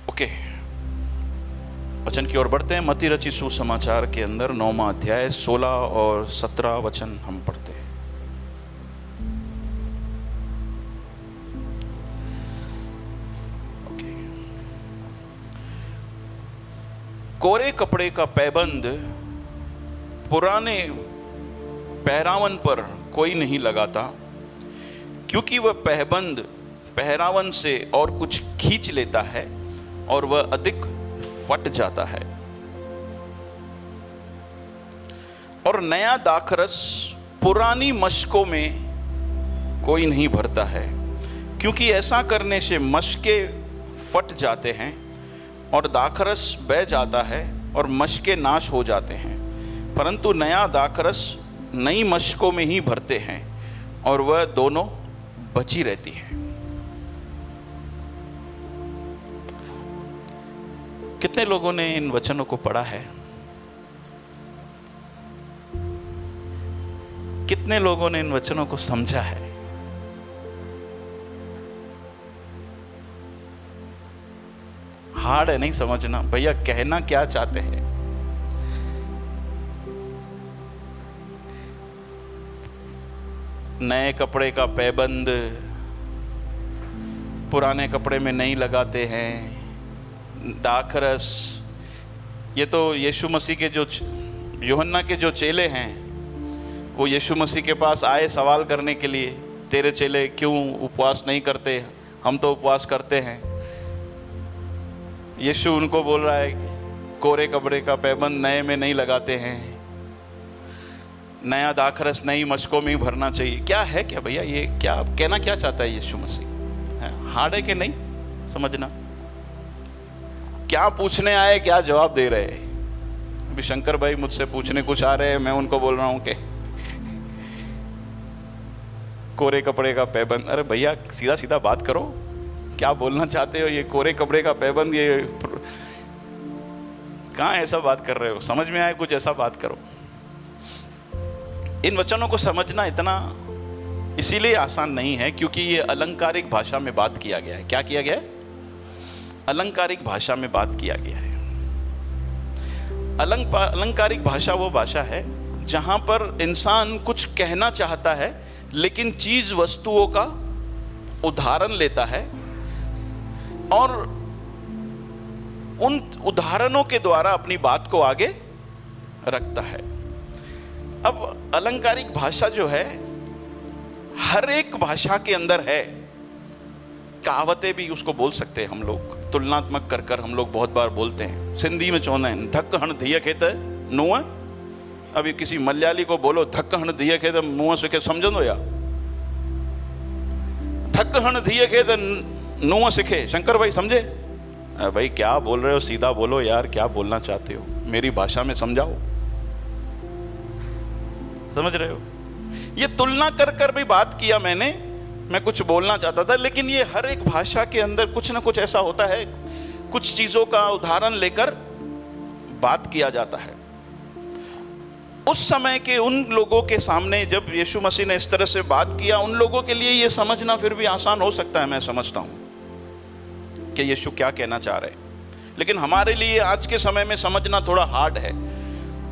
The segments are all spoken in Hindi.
ओके, वचन की ओर बढ़ते हैं। मत्ती रचित सुसमाचार के अंदर 9वां अध्याय 16 और 17 वचन हम पढ़ते हैं। ओके। कोरे कपड़े का पैबंद पुराने पहरावन पर कोई नहीं लगाता, क्योंकि वह पैबंद पहरावन से और कुछ खींच लेता है और वह अधिक फट जाता है। और नया दाखरस पुरानी मशकों में कोई नहीं भरता है, क्योंकि ऐसा करने से मशकें फट जाते हैं और दाखरस बह जाता है और मशकें नाश हो जाते हैं। परंतु नया दाखरस नई मशकों में ही भरते हैं और वह दोनों बची रहती है। कितने लोगों ने इन वचनों को पढ़ा है? कितने लोगों ने इन वचनों को समझा है? हार्ड है नहीं समझना भैया, कहना क्या चाहते हैं। नए कपड़े का पैबंद पुराने कपड़े में नहीं लगाते हैं। दाखरस, ये तो यीशु मसीह के जो यूहन्ना के जो चेले हैं, वो यीशु मसीह के पास आए सवाल करने के लिए, तेरे चेले क्यों उपवास नहीं करते, हम तो उपवास करते हैं। यीशु उनको बोल रहा है कोरे कपड़े का पैबंद नए में नहीं लगाते हैं, नया दाखरस नई मशकों में ही भरना चाहिए। क्या है क्या भैया, ये क्या कहना क्या चाहता है यीशु मसीह? हार्ड है कि नहीं समझना? क्या पूछने आए, क्या जवाब दे रहे हैं? अभी शंकर भाई मुझसे पूछने कुछ आ रहे हैं, मैं उनको बोल रहा हूं कि कोरे कपड़े का पैबंद। अरे भैया सीधा सीधा बात करो, क्या बोलना चाहते हो? ये कोरे कपड़े का पैबंद, ये कहाँ ऐसा बात कर रहे हो? समझ में आए कुछ ऐसा बात करो। इन वचनों को समझना इतना इसीलिए आसान नहीं है क्योंकि ये अलंकारिक भाषा में बात किया गया है। क्या किया गया है? अलंकारिक भाषा में बात किया गया है। अलंकारिक भाषा वो भाषा है जहां पर इंसान कुछ कहना चाहता है लेकिन चीज वस्तुओं का उदाहरण लेता है और उन उदाहरणों के द्वारा अपनी बात को आगे रखता है। अब अलंकारिक भाषा जो है हर एक भाषा के अंदर है। कहावतें भी उसको बोल सकते हैं हम लोग, तुलनात्मक कर कर हम लोग बहुत बार बोलते हैं। सिंधी में चौंदा है धक हण धीअ खे त नुंहुं। अभी किसी मलयाली को बोलो धक हण धीअ खे त मुंहुं सिखे, समझंदो या? धक हण धीअ खे त नुंहुं सिखे। शंकर भाई समझे? भाई क्या बोल रहे हो, सीधा बोलो यार, क्या बोलना चाहते हो, मेरी भाषा में समझाओ। समझ रहे हो? ये तुलना कर कर भी बात किया मैंने, मैं कुछ बोलना चाहता था, लेकिन ये हर एक भाषा के अंदर कुछ ना कुछ ऐसा होता है, कुछ चीजों का उदाहरण लेकर बात किया जाता है। उस समय के उन लोगों के सामने जब यीशु मसीह ने इस तरह से बात किया, उन लोगों के लिए ये समझना फिर भी आसान हो सकता है, मैं समझता हूं कि यीशु क्या कहना चाह रहे हैं। लेकिन हमारे लिए आज के समय में समझना थोड़ा हार्ड है,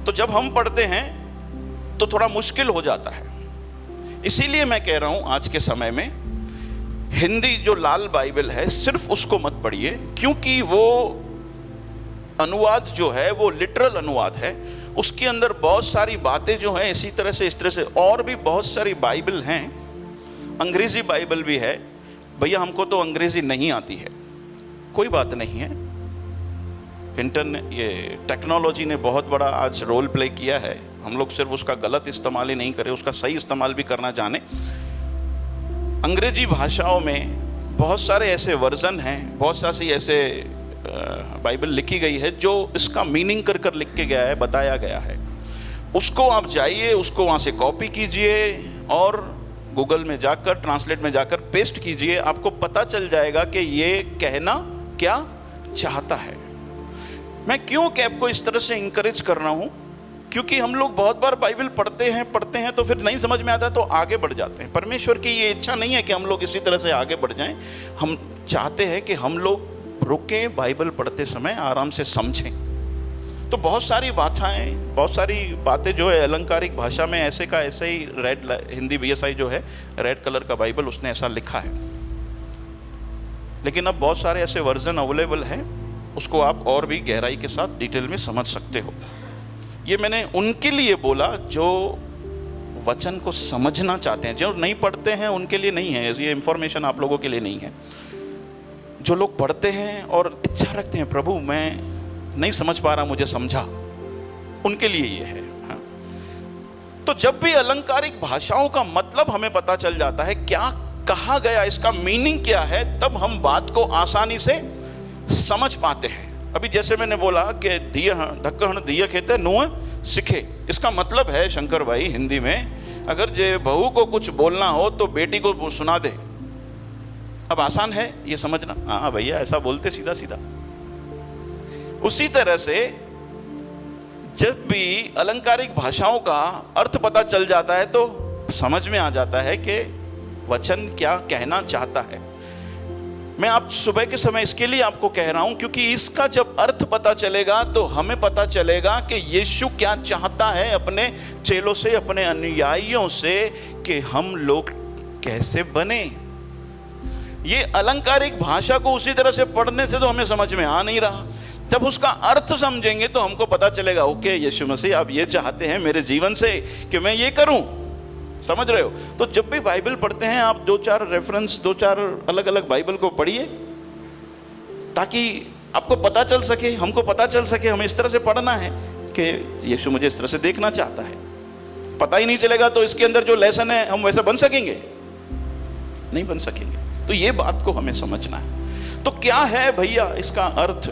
तो जब हम पढ़ते हैं तो थोड़ा मुश्किल हो जाता है। इसीलिए मैं कह रहा हूं आज के समय में हिंदी जो लाल बाइबल है सिर्फ उसको मत पढ़िए, क्योंकि वो अनुवाद जो है वो लिटरल अनुवाद है। उसके अंदर बहुत सारी बातें जो हैं इसी तरह से, इस तरह से और भी बहुत सारी बाइबल हैं। अंग्रेजी बाइबल भी है। भैया हमको तो अंग्रेजी नहीं आती है, कोई बात नहीं है। इंटरनेट, ये टेक्नोलॉजी ने बहुत बड़ा आज रोल प्ले किया है। हम लोग सिर्फ उसका गलत इस्तेमाल ही नहीं करें, उसका सही इस्तेमाल भी करना जाने। अंग्रेजी भाषाओं में बहुत सारे ऐसे वर्जन हैं, बहुत सारी ऐसे बाइबल लिखी गई है जो इसका मीनिंग कर कर लिख के गया है, बताया गया है। उसको आप जाइए, उसको वहाँ से कॉपी कीजिए और गूगल में जाकर, ट्रांसलेट में जाकर पेस्ट कीजिए, आपको पता चल जाएगा कि ये कहना क्या चाहता है। मैं क्यों कैब को इस तरह से इंकरेज कर रहा हूँ? क्योंकि हम लोग बहुत बार बाइबल पढ़ते हैं तो फिर नहीं समझ में आता तो आगे बढ़ जाते हैं। परमेश्वर की ये इच्छा नहीं है कि हम लोग इसी तरह से आगे बढ़ जाएं। हम चाहते हैं कि हम लोग रुके, बाइबल पढ़ते समय आराम से समझें। तो बहुत सारी बातें जो है अलंकारिक भाषा में ऐसे का ऐसे ही रेड हिंदी BSI जो है रेड कलर का बाइबल उसने ऐसा लिखा है, लेकिन अब बहुत सारे ऐसे वर्जन अवेलेबल हैं, उसको आप और भी गहराई के साथ डिटेल में समझ सकते हो। ये मैंने उनके लिए बोला जो वचन को समझना चाहते हैं। जो नहीं पढ़ते हैं उनके लिए नहीं है ये इंफॉर्मेशन, आप लोगों के लिए नहीं है। जो लोग पढ़ते हैं और इच्छा रखते हैं प्रभु मैं नहीं समझ पा रहा, मुझे समझा, उनके लिए ये है। हाँ। तो जब भी अलंकारिक भाषाओं का मतलब हमें पता चल जाता है, क्या कहा गया, इसका मीनिंग क्या है, तब हम बात को आसानी से समझ पाते हैं। अभी जैसे मैंने बोला कि दिया ढक्कन दिया खेते नुआ सीखे, इसका मतलब है शंकर भाई हिंदी में, अगर जे बहू को कुछ बोलना हो तो बेटी को सुना दे। अब आसान है ये समझना, हाँ भैया ऐसा बोलते सीधा सीधा। उसी तरह से जब भी अलंकारिक भाषाओं का अर्थ पता चल जाता है तो समझ में आ जाता है कि वचन क्या कहना चाहता है। मैं आप सुबह के समय इसके लिए आपको कह रहा हूं क्योंकि इसका जब अर्थ पता चलेगा तो हमें पता चलेगा कि यीशु क्या चाहता है अपने चेलों से, अपने अनुयायियों से, कि हम लोग कैसे बने। ये अलंकारिक भाषा को उसी तरह से पढ़ने से तो हमें समझ में आ नहीं रहा। जब उसका अर्थ समझेंगे तो हमको पता चलेगा, ओके यीशु मसीह आप ये चाहते हैं मेरे जीवन से कि मैं ये करूं। समझ रहे हो? तो जब भी बाइबल पढ़ते हैं आप 2-4 रेफरेंस, 2-4 अलग अलग बाइबल को पढ़िए ताकि आपको पता चल सके, हमको पता चल सके हमें इस तरह से पढ़ना है कि यीशु मुझे इस तरह से देखना चाहता है। पता ही नहीं चलेगा तो इसके अंदर जो लेसन है हम वैसा बन सकेंगे? नहीं बन सकेंगे। तो ये बात को हमें समझना है। तो क्या है भैया इसका अर्थ?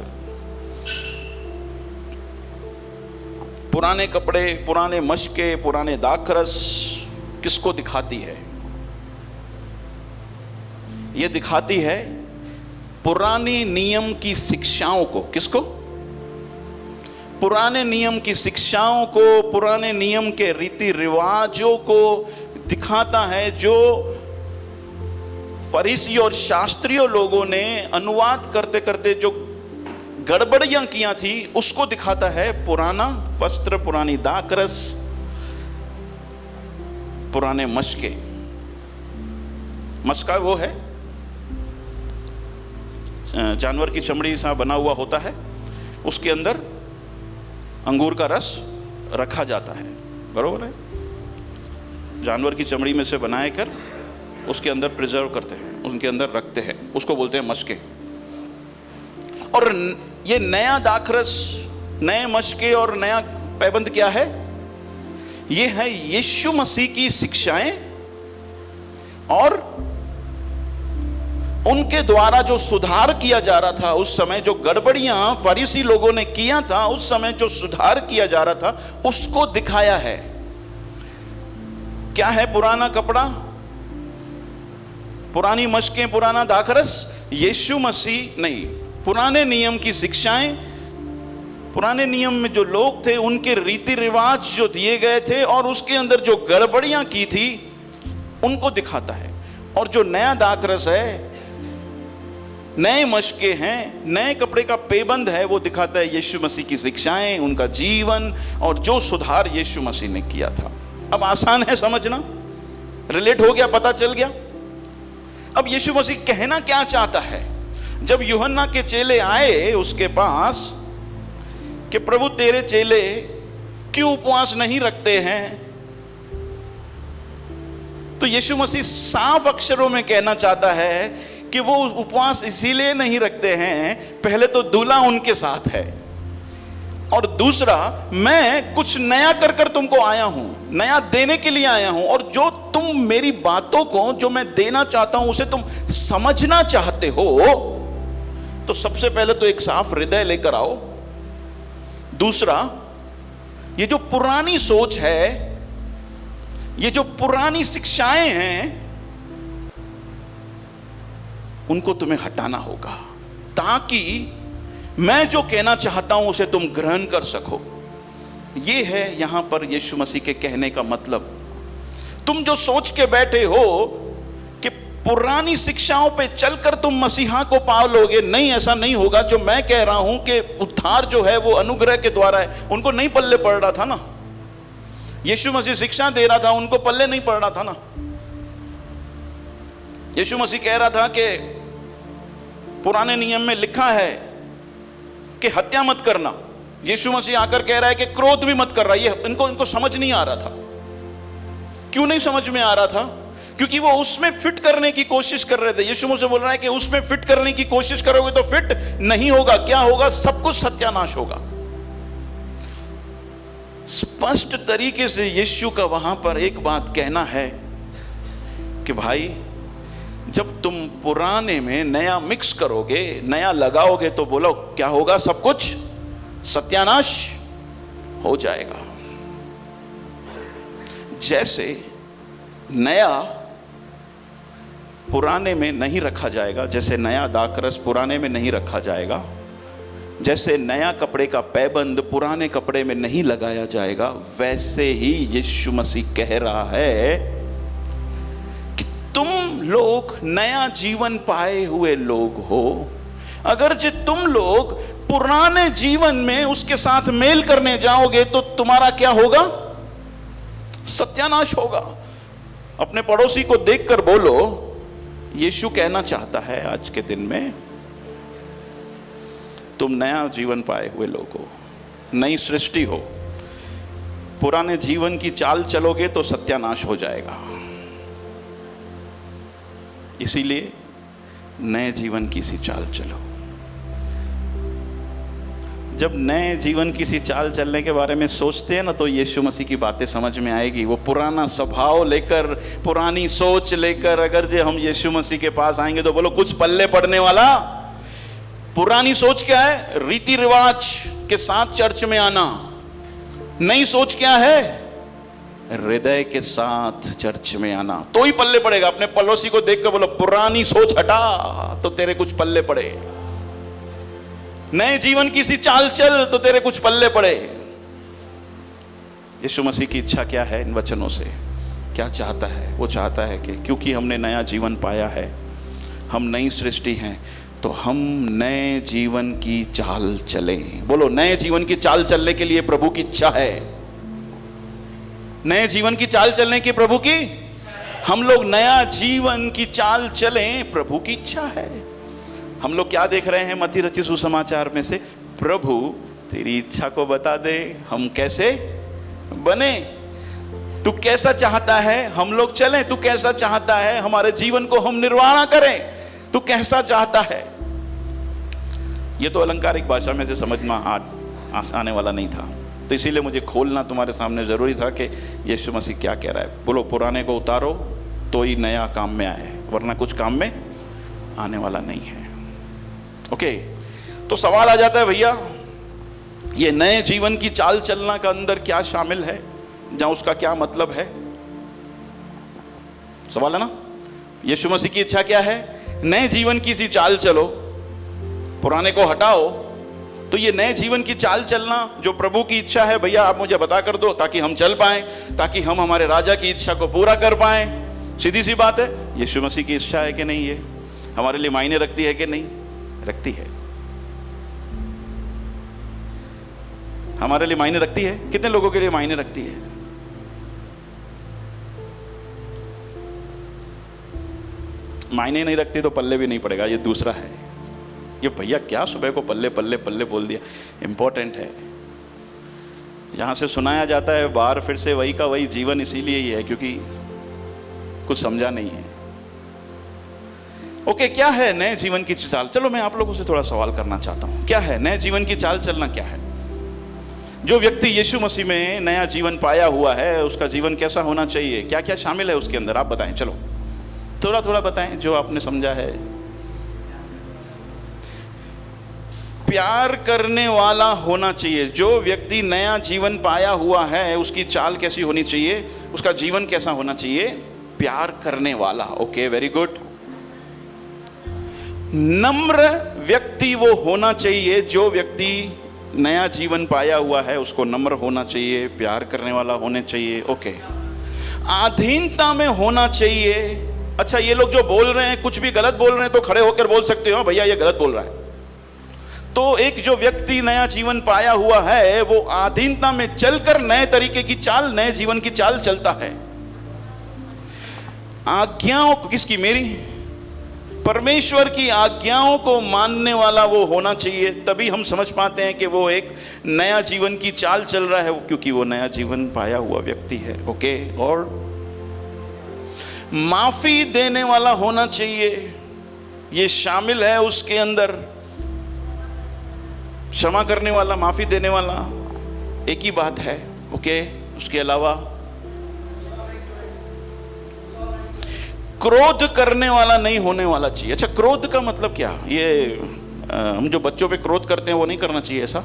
पुराने कपड़े, पुराने मशके, पुराने दाखरस किसको दिखाती है? यह दिखाती है पुराने नियम की शिक्षाओं को। किसको? पुराने नियम की शिक्षाओं को, पुराने नियम के रीति रिवाजों को दिखाता है जो फरीसी और शास्त्रियों लोगों ने अनुवाद करते करते जो गड़बड़ियां किया थी उसको दिखाता है। पुराना वस्त्र, पुरानी दाखरस, पुराने मशके। मशका वो है जानवर की चमड़ी सा बना हुआ होता है, उसके अंदर अंगूर का रस रखा जाता है, बरोबर है? जानवर की चमड़ी में से बनाए कर उसके अंदर प्रिजर्व करते हैं, उनके अंदर रखते हैं, उसको बोलते हैं मशके। और ये नया दाखरस, नए मशके और नया पैबंद क्या है? ये है यीशु मसीह की शिक्षाएं और उनके द्वारा जो सुधार किया जा रहा था उस समय, जो गड़बड़ियां फरीसी लोगों ने किया था उस समय, जो सुधार किया जा रहा था उसको दिखाया है। क्या है पुराना कपड़ा, पुरानी मशकें, पुराना दाखरस? यीशु मसीह नहीं, पुराने नियम की शिक्षाएं, पुराने नियम में जो लोग थे उनके रीति रिवाज जो दिए गए थे और उसके अंदर जो गड़बड़ियां की थी उनको दिखाता है। और जो नया दाखरस है, नए मशके हैं, नए कपड़े का पेबंद है, वो दिखाता है यीशु मसीह की शिक्षाएं, उनका जीवन और जो सुधार यीशु मसीह ने किया था। अब आसान है समझना, रिलेट हो गया, पता चल गया। अब यीशु मसीह कहना क्या चाहता है? जब यूहन्ना के चेले आए उसके पास कि प्रभु तेरे चेले क्यों उपवास नहीं रखते हैं, तो यीशु मसीह साफ अक्षरों में कहना चाहता है कि वो उपवास इसीलिए नहीं रखते हैं, पहले तो दूल्हा उनके साथ है और दूसरा मैं कुछ नया कर कर तुमको आया हूं, नया देने के लिए आया हूं। और जो तुम मेरी बातों को, जो मैं देना चाहता हूं उसे तुम समझना चाहते हो तो सबसे पहले तो एक साफ हृदय लेकर आओ। दूसरा, ये जो पुरानी सोच है, ये जो पुरानी शिक्षाएं हैं, उनको तुम्हें हटाना होगा ताकि मैं जो कहना चाहता हूं उसे तुम ग्रहण कर सको। यह है यहां पर यीशु मसीह के कहने का मतलब। तुम जो सोच के बैठे हो कि पुरानी शिक्षाओं पे चलकर तुम मसीहा को पा लोगे। नहीं, ऐसा नहीं होगा। जो मैं कह रहा हूं कि उद्धार जो है वो अनुग्रह के द्वारा है, उनको नहीं पल्ले पड़ रहा था ना। यीशु मसीह शिक्षा दे रहा था, उनको पल्ले नहीं पड़ रहा था ना। यीशु मसीह कह रहा था कि पुराने नियम में लिखा है कि हत्या मत करना। यीशु मसीह आकर कह रहा है कि क्रोध भी मत कर रहा। ये इनको समझ नहीं आ रहा था। क्यों नहीं समझ में आ रहा था? क्योंकि वो उसमें फिट करने की कोशिश कर रहे थे। यीशु मुझसे बोल रहा है कि उसमें फिट करने की कोशिश करोगे तो फिट नहीं होगा। क्या होगा? सब कुछ सत्यानाश होगा। स्पष्ट तरीके से यीशु का वहां पर एक बात कहना है कि भाई, जब तुम पुराने में नया मिक्स करोगे, नया लगाओगे, तो बोलो क्या होगा? सब कुछ सत्यानाश हो जाएगा। जैसे नया पुराने में नहीं रखा जाएगा, जैसे नया दाखरस पुराने में नहीं रखा जाएगा, जैसे नया कपड़े का पैबंद पुराने कपड़े में नहीं लगाया जाएगा, वैसे ही यीशु मसीह कह रहा है कि तुम लोग नया जीवन पाए हुए लोग हो। अगर जो तुम लोग पुराने जीवन में उसके साथ मेल करने जाओगे तो तुम्हारा क्या होगा? सत्यानाश होगा। अपने पड़ोसी को देखकर बोलो, यीशु कहना चाहता है आज के दिन में तुम नया जीवन पाए हुए लोग हो, नई सृष्टि हो। पुराने जीवन की चाल चलोगे तो सत्यानाश हो जाएगा। इसीलिए नए जीवन की सी चाल चलो। जब नए जीवन की सी चाल चलने के बारे में सोचते हैं ना, तो यीशु मसीह की बातें समझ में आएगी। वो पुराना स्वभाव लेकर, पुरानी सोच लेकर अगर जो हम यीशु मसीह के पास आएंगे तो बोलो कुछ पल्ले पड़ने वाला। पुरानी सोच क्या है? रीति रिवाज के साथ चर्च में आना। नई सोच क्या है? हृदय के साथ चर्च में आना, तो ही पल्ले पड़ेगा। अपने पड़ोसी को देख कर बोलो पुरानी सोच हटा, तो तेरे कुछ पल्ले पड़े। नए जीवन की सी चाल चल, तो तेरे कुछ पल्ले पड़े। यीशु मसीह की इच्छा क्या है इन वचनों से? क्या चाहता है? वो चाहता है कि क्योंकि हमने नया जीवन पाया है, हम नई सृष्टि हैं, तो हम नए जीवन की चाल चलें। बोलो, नए जीवन की चाल चलने के लिए प्रभु की इच्छा है। नए जीवन की चाल चलने की प्रभु की, हम लोग नया जीवन की चाल चलें, प्रभु की इच्छा है। हम लोग क्या देख रहे हैं मत्ती रचित सुसमाचार में से? प्रभु तेरी इच्छा को बता दे, हम कैसे बने। तू कैसा चाहता है हम लोग चलें? तू कैसा चाहता है हमारे जीवन को हम निर्वाह करें? तू कैसा चाहता है? ये तो अलंकारिक भाषा में से समझ में आने वाला नहीं था, तो इसीलिए मुझे खोलना तुम्हारे सामने जरूरी था कि यीशु मसीह क्या कह रहा है। बोलो, पुराने को उतारो तो ही नया काम में आए, वरना कुछ काम में आने वाला नहीं है। ओके, तो सवाल आ जाता है, भैया ये नए जीवन की चाल चलना का अंदर क्या शामिल है, जहां उसका क्या मतलब है? सवाल है ना। यीशु मसीह की इच्छा क्या है? नए जीवन की सी चाल चलो, पुराने को हटाओ। तो ये नए जीवन की चाल चलना जो प्रभु की इच्छा है, भैया आप मुझे बता कर दो, ताकि हम चल पाएं, ताकि हम हमारे राजा की इच्छा को पूरा कर पाएं। सीधी सी बात है, यीशु मसीह की इच्छा है कि नहीं? ये हमारे लिए मायने रखती है कि नहीं? रखती है। हमारे लिए मायने रखती है। कितने लोगों के लिए मायने रखती है? मायने नहीं रखती तो पल्ले भी नहीं पड़ेगा। ये दूसरा है। ये भैया क्या सुबह को पल्ले पल्ले पल्ले बोल दिया? इंपॉर्टेंट है। यहां से सुनाया जाता है, बाहर फिर से वही का वही जीवन इसीलिए ही है क्योंकि कुछ समझा नहीं है। ओके, क्या है नए जीवन की चाल? चलो मैं आप लोगों से थोड़ा सवाल करना चाहता हूं। क्या है नए जीवन की चाल चलना? क्या है? जो व्यक्ति यीशु मसीह में नया जीवन पाया हुआ है, उसका जीवन कैसा होना चाहिए? क्या क्या शामिल है उसके अंदर? आप बताएं। चलो थोड़ा थोड़ा बताएं जो आपने समझा है। प्यार करने वाला होना चाहिए। जो व्यक्ति नया जीवन पाया हुआ है, उसकी चाल कैसी होनी चाहिए? उसका जीवन कैसा होना चाहिए? प्यार करने वाला। Okay, very good. नम्र व्यक्ति वो होना चाहिए। जो व्यक्ति नया जीवन पाया हुआ है उसको नम्र होना चाहिए, प्यार करने वाला होना चाहिए। ओके। अधीनता में होना चाहिए। अच्छा ये लोग जो बोल रहे हैं कुछ भी गलत बोल रहे हैं तो खड़े होकर बोल सकते हो भैया ये गलत बोल रहा है। तो एक जो व्यक्ति नया जीवन पाया हुआ है वो अधीनता में चलकर नए तरीके की चाल, नए जीवन की चाल चलता है। आज्ञाओं को, किसकी? मेरी, परमेश्वर की आज्ञाओं को मानने वाला वो होना चाहिए, तभी हम समझ पाते हैं कि वो एक नया जीवन की चाल चल रहा है, क्योंकि वो नया जीवन पाया हुआ व्यक्ति है। ओके, और माफी देने वाला होना चाहिए, ये शामिल है उसके अंदर। क्षमा करने वाला, माफी देने वाला एक ही बात है। ओके, उसके अलावा क्रोध करने वाला नहीं होने वाला चाहिए। अच्छा, क्रोध का मतलब क्या? ये हम जो बच्चों पे क्रोध करते हैं वो नहीं करना चाहिए ऐसा?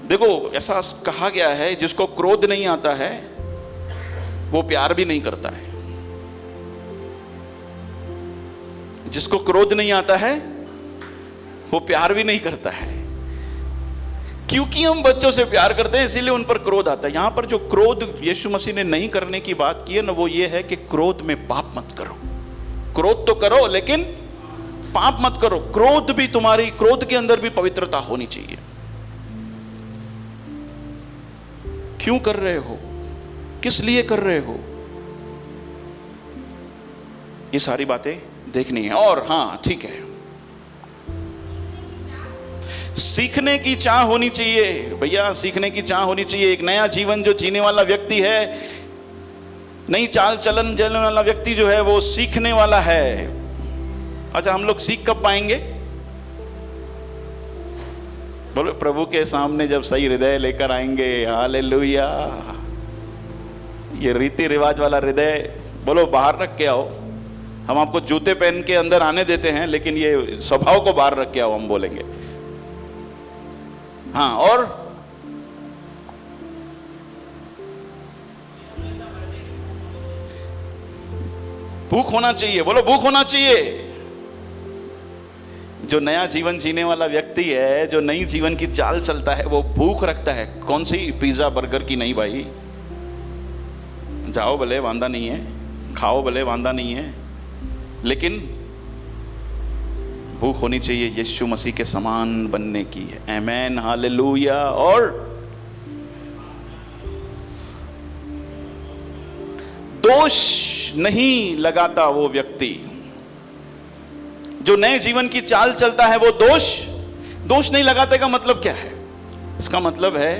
देखो, ऐसा कहा गया है जिसको क्रोध नहीं आता है वो प्यार भी नहीं करता है। जिसको क्रोध नहीं आता है वो प्यार भी नहीं करता है। क्योंकि हम बच्चों से प्यार करते हैं इसीलिए उन पर क्रोध आता है। यहां पर जो क्रोध यीशु मसीह ने नहीं करने की बात की है ना, वो ये है कि क्रोध में पाप मत करो। क्रोध तो करो लेकिन पाप मत करो। क्रोध भी तुम्हारी, क्रोध के अंदर भी पवित्रता होनी चाहिए। क्यों कर रहे हो, किस लिए कर रहे हो, ये सारी बातें देखनी है। और हाँ ठीक है, सीखने की चाह होनी चाहिए भैया, सीखने की चाह होनी चाहिए। एक नया जीवन जो जीने वाला व्यक्ति है, नई चाल चलन चलने वाला व्यक्ति जो है वो सीखने वाला है। अच्छा, हम लोग सीख कब पाएंगे? बोलो, प्रभु के सामने जब सही हृदय लेकर आएंगे। हालेलुया। ये रीति रिवाज वाला हृदय बोलो बाहर रख के आओ। हम आपको जूते पहन के अंदर आने देते हैं, लेकिन ये स्वभाव को बाहर रख के आओ, हम बोलेंगे। हाँ, और भूख होना चाहिए। बोलो, भूख होना चाहिए। जो नया जीवन जीने वाला व्यक्ति है, जो नई जीवन की चाल चलता है, वो भूख रखता है। कौन सी? पिज्जा बर्गर की नहीं भाई। जाओ भले, वांदा नहीं है, खाओ भले, वांदा नहीं है, लेकिन भूख होनी चाहिए यीशु मसीह के समान बनने की। आमेन, हालेलुया। और दोष नहीं लगाता वो व्यक्ति जो नए जीवन की चाल चलता है। वो दोष नहीं लगाते का मतलब क्या है? इसका मतलब है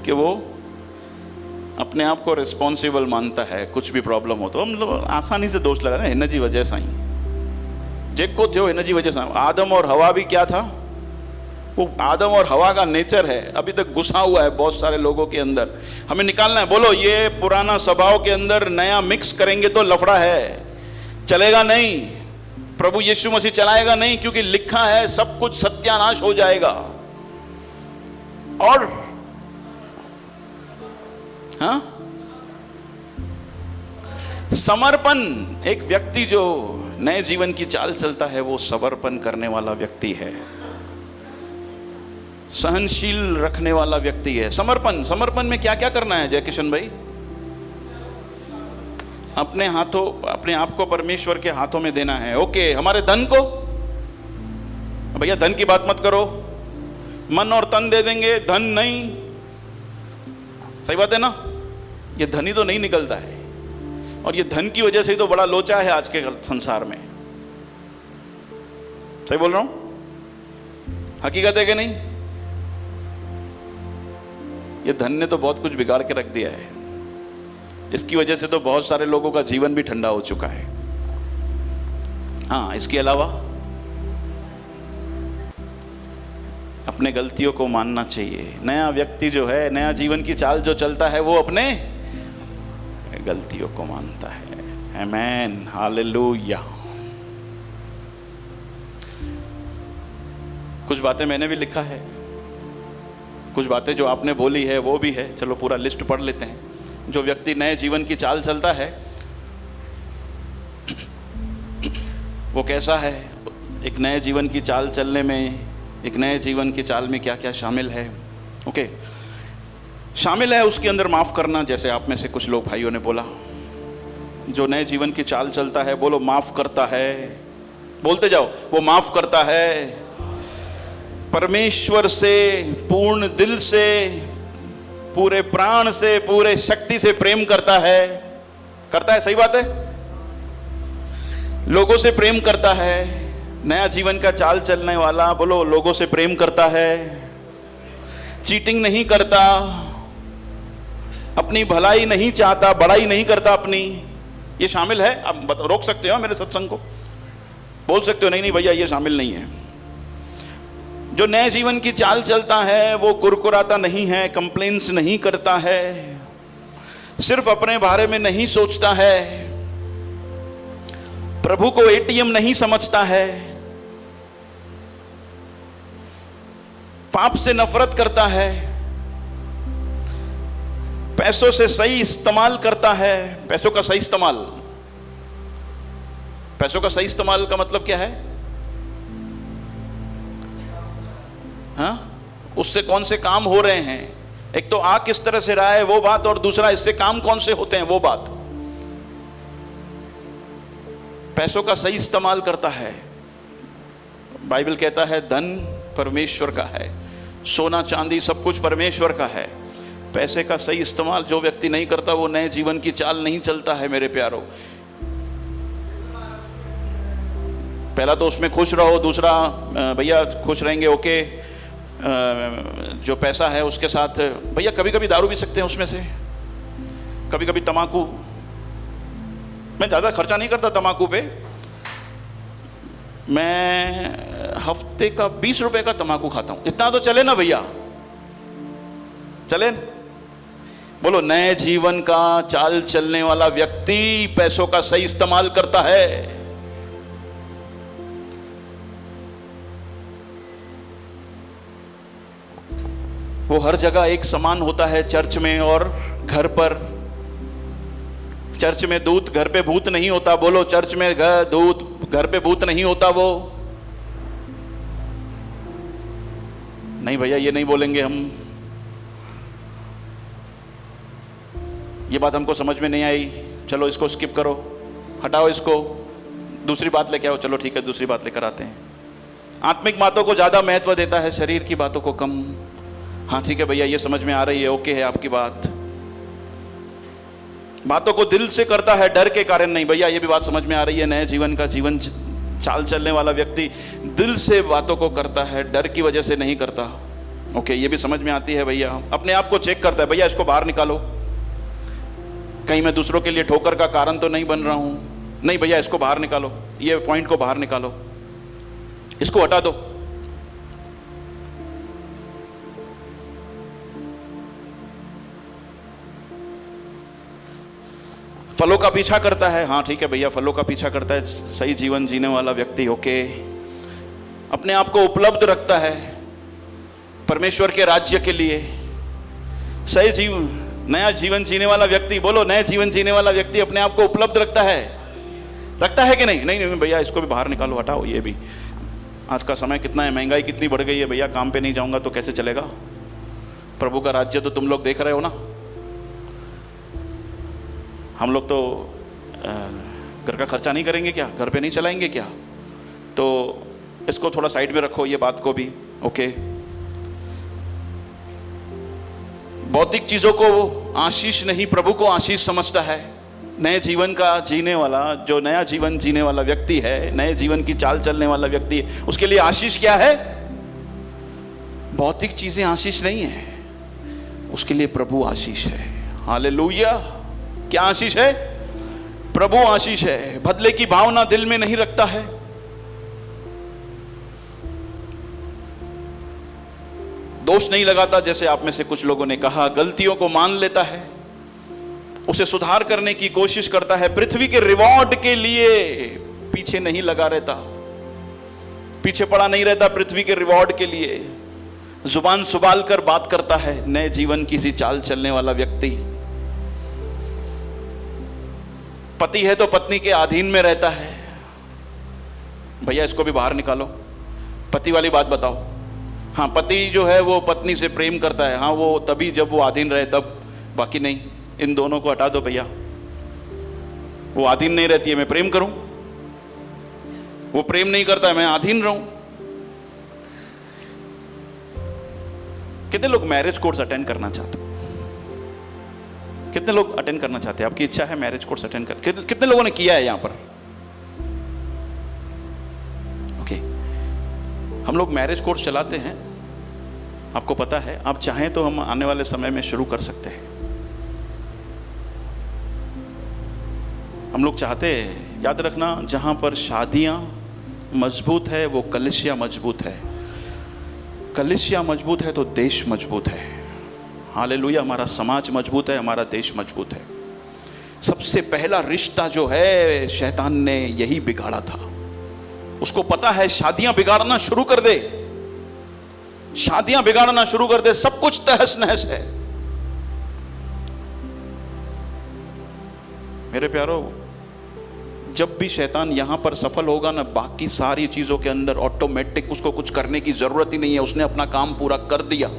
कि वो अपने आप को रिस्पॉन्सिबल मानता है। कुछ भी प्रॉब्लम हो तो हम लोग आसानी से दोष लगाते हैं, हिन जी वजह से ही जेको थियो, हिन जी वजह से। आदम और हवा भी क्या था? वो आदम और हवा का नेचर है, अभी तक घुसा हुआ है बहुत सारे लोगों के अंदर। हमें निकालना है। बोलो, ये पुराना स्वभाव के अंदर नया मिक्स करेंगे तो लफड़ा है, चलेगा नहीं। प्रभु यीशु मसीह चलाएगा नहीं, क्योंकि लिखा है सब कुछ सत्यानाश हो जाएगा। और हाँ, समर्पण। एक व्यक्ति जो नए जीवन की चाल चलता है वो समर्पण करने वाला व्यक्ति है, सहनशील रखने वाला व्यक्ति है। समर्पण में क्या क्या करना है जय किशन भाई? अपने हाथों, अपने आप को परमेश्वर के हाथों में देना है। ओके, हमारे धन को, भैया धन की बात मत करो, मन और तन दे देंगे, धन नहीं। सही बात है ना? ये धनी तो नहीं निकलता है, और ये धन की वजह से ही तो बड़ा लोचा है आज के संसार में। सही बोल रहा हूं? हकीकत है कि नहीं? ये धन ने तो बहुत कुछ बिगाड़ के रख दिया है। इसकी वजह से तो बहुत सारे लोगों का जीवन भी ठंडा हो चुका है। हाँ, इसके अलावा अपने गलतियों को मानना चाहिए। नया व्यक्ति जो है, नया जीवन की चाल जो चलता है, वो अपने गलतियों को मानता है। आमेन, हालेलुया। कुछ बातें मैंने भी लिखा है, कुछ बातें जो आपने बोली है वो भी है। चलो पूरा लिस्ट पढ़ लेते हैं। जो व्यक्ति नए जीवन की चाल चलता है वो कैसा है? एक नए जीवन की चाल चलने में, एक नए जीवन की चाल में क्या क्या शामिल है? ओके, शामिल है उसके अंदर माफ करना। जैसे आप में से कुछ लोग भाइयों ने बोला, जो नए जीवन की चाल चलता है, बोलो माफ करता है, बोलते जाओ, वो माफ करता है। परमेश्वर से पूर्ण दिल से, पूरे प्राण से, पूरे शक्ति से प्रेम करता है। करता है, सही बात है। लोगों से प्रेम करता है। नया जीवन का चाल चलने वाला, बोलो लोगों से प्रेम करता है। चीटिंग नहीं करता, अपनी भलाई नहीं चाहता, बड़ाई नहीं करता अपनी। ये शामिल है। आप रोक सकते हो मेरे सत्संग को, बोल सकते हो नहीं नहीं भैया ये शामिल नहीं है। जो नए जीवन की चाल चलता है वो कुरकुराता नहीं है, कंप्लेंट्स नहीं करता है, सिर्फ अपने बारे में नहीं सोचता है, प्रभु को एटीएम नहीं समझता है, पाप से नफरत करता है, पैसों से सही इस्तेमाल करता है। पैसों का सही इस्तेमाल, पैसों का सही इस्तेमाल का मतलब क्या है? हाँ, उससे कौन से काम हो रहे हैं। एक तो आ किस तरह से रहा है वो बात, और दूसरा इससे काम कौन से होते हैं वो बात। पैसों का सही इस्तेमाल करता है। बाइबल कहता है धन परमेश्वर का है, सोना चांदी सब कुछ परमेश्वर का है। पैसे का सही इस्तेमाल जो व्यक्ति नहीं करता वो नए जीवन की चाल नहीं चलता है मेरे प्यारों। पहला तो उसमें खुश रहो, दूसरा भैया खुश रहेंगे ओके, जो पैसा है उसके साथ भैया कभी कभी दारू पी सकते हैं उसमें से, कभी कभी तम्बाकू। मैं ज़्यादा खर्चा नहीं करता तम्बाकू पे, मैं हफ्ते का 20 रुपए का तम्बाकू खाता हूं। इतना तो चले ना भैया, चले। बोलो नए जीवन का चाल चलने वाला व्यक्ति पैसों का सही इस्तेमाल करता है। वो हर जगह एक समान होता है, चर्च में और घर पर। चर्च में दूत घर पे भूत नहीं होता। बोलो चर्च में दूत घर पे भूत नहीं होता। वो नहीं भैया ये नहीं बोलेंगे हम, ये बात हमको समझ में नहीं आई, चलो इसको स्किप करो, हटाओ इसको, दूसरी बात लेके आओ। चलो ठीक है दूसरी बात लेकर आते हैं। आत्मिक बातों को ज्यादा महत्व देता है, शरीर की बातों को कम। हाँ ठीक है भैया ये समझ में आ रही है, ओके है आपकी बात। बातों को दिल से करता है, डर के कारण नहीं। भैया ये भी बात समझ में आ रही है, नए जीवन का जीवन चाल चलने वाला व्यक्ति दिल से बातों को करता है, डर की वजह से नहीं करता। ओके ये भी समझ में आती है भैया। अपने आप को चेक करता है, भैया इसको बाहर निकालो, कहीं मैं दूसरों के लिए ठोकर का कारण तो नहीं बन रहा हूं। नहीं भैया इसको बाहर निकालो, ये पॉइंट को बाहर निकालो, इसको हटा दो। फलों का पीछा करता है। हाँ ठीक है भैया फलों का पीछा करता है, सही जीवन जीने वाला व्यक्ति। ओके अपने आप को उपलब्ध रखता है परमेश्वर के राज्य के लिए। सही जीवन, नया जीवन जीने वाला व्यक्ति, बोलो नया जीवन जीने वाला व्यक्ति अपने आप को उपलब्ध रखता है। रखता है कि नहीं? नहीं भैया इसको भी बाहर निकालो, हटाओ। ये भी आज का समय कितना है, महंगाई कितनी बढ़ गई है भैया, काम पे नहीं जाऊंगा तो कैसे चलेगा? प्रभु का राज्य तो तुम लोग देख रहे हो ना। हम लोग तो घर का खर्चा नहीं करेंगे क्या? घर पे नहीं चलाएंगे क्या? तो इसको थोड़ा साइड में रखो, ये बात को भी। ओके भौतिक चीजों को आशीष नहीं, प्रभु को आशीष समझता है। नए जीवन का जीने वाला, जो नया जीवन जीने वाला व्यक्ति है, नए जीवन की चाल चलने वाला व्यक्ति है, उसके लिए आशीष क्या है? भौतिक चीजें आशीष नहीं है, उसके लिए प्रभु आशीष है। हालेलुया। क्या आशीष है? प्रभु आशीष है। बदले की भावना दिल में नहीं रखता है। दोष नहीं लगाता, जैसे आप में से कुछ लोगों ने कहा, गलतियों को मान लेता है, उसे सुधार करने की कोशिश करता है। पृथ्वी के रिवॉर्ड के लिए पीछे नहीं लगा रहता, पीछे पड़ा नहीं रहता पृथ्वी के रिवॉर्ड के लिए। जुबान सुबाल कर बात करता है नए जीवन की सी चाल चलने वाला व्यक्ति। पति है तो पत्नी के अधीन में रहता है। भैया इसको भी बाहर निकालो, पति वाली बात बताओ। हाँ, पति जो है वो पत्नी से प्रेम करता है, हाँ वो तभी जब वो अधीन रहे तब, बाकी नहीं। इन दोनों को हटा दो भैया। वो अधीन नहीं रहती है, मैं प्रेम करूं। वो प्रेम नहीं करता है, मैं अधीन रहूं। कितने लोग मैरिज कोर्स अटेंड करना चाहते हो? कितने लोग अटेंड करना चाहते हैं? आपकी इच्छा है मैरिज कोर्स अटेंड कर? कितने लोगों ने किया है यहां पर? ओके, हम लोग मैरिज कोर्स चलाते हैं, आपको पता है। आप चाहें तो हम आने वाले समय में शुरू कर सकते हैं। हम लोग चाहते हैं, याद रखना, जहां पर शादियां मजबूत है वो कलीसिया मजबूत है। कलीसिया मजबूत है तो देश मजबूत है। हालेलुया। हमारा समाज मजबूत है, हमारा देश मजबूत है। सबसे पहला रिश्ता जो है शैतान ने यही बिगाड़ा था। उसको पता है शादियां बिगाड़ना शुरू कर दे, शादियां बिगाड़ना शुरू कर दे, सब कुछ तहस नहस है। मेरे प्यारो, जब भी शैतान यहां पर सफल होगा ना, बाकी सारी चीजों के अंदर ऑटोमेटिक उसको कुछ करने की जरूरत ही नहीं है। उसने अपना काम पूरा कर दिया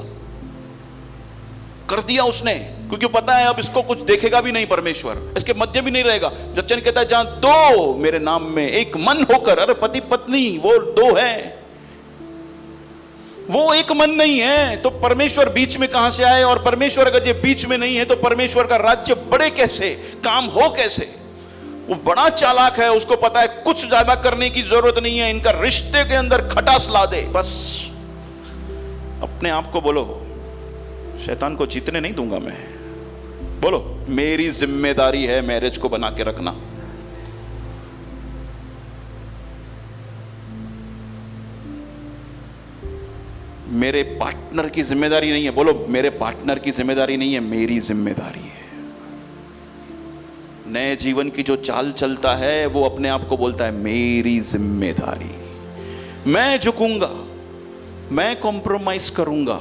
उसने, क्योंकि पता है अब इसको कुछ देखेगा भी नहीं परमेश्वर, इसके मध्य भी नहीं रहेगा। जच्चन कहता है जहां दो मेरे नाम में एक मन होकर, अरे पति पत्नी वो दो है, वो एक मन नहीं है, तो परमेश्वर बीच में कहां से आए? और परमेश्वर अगर ये बीच में नहीं है तो परमेश्वर का राज्य बढ़े कैसे, काम हो कैसे? वो बड़ा चालाक है, उसको पता है कुछ ज्यादा करने की जरूरत नहीं है, इनका रिश्ते के अंदर खटास ला दे बस। अपने आप को बोलो, शैतान को जीतने नहीं दूंगा मैं। बोलो, मेरी जिम्मेदारी है मैरिज को बना के रखना। मेरे पार्टनर की जिम्मेदारी नहीं है। बोलो, मेरे पार्टनर की जिम्मेदारी नहीं है, मेरी जिम्मेदारी है। नए जीवन की जो चाल चलता है वो अपने आप को बोलता है मेरी जिम्मेदारी। मैं झुकूंगा, मैं कॉम्प्रोमाइज करूंगा,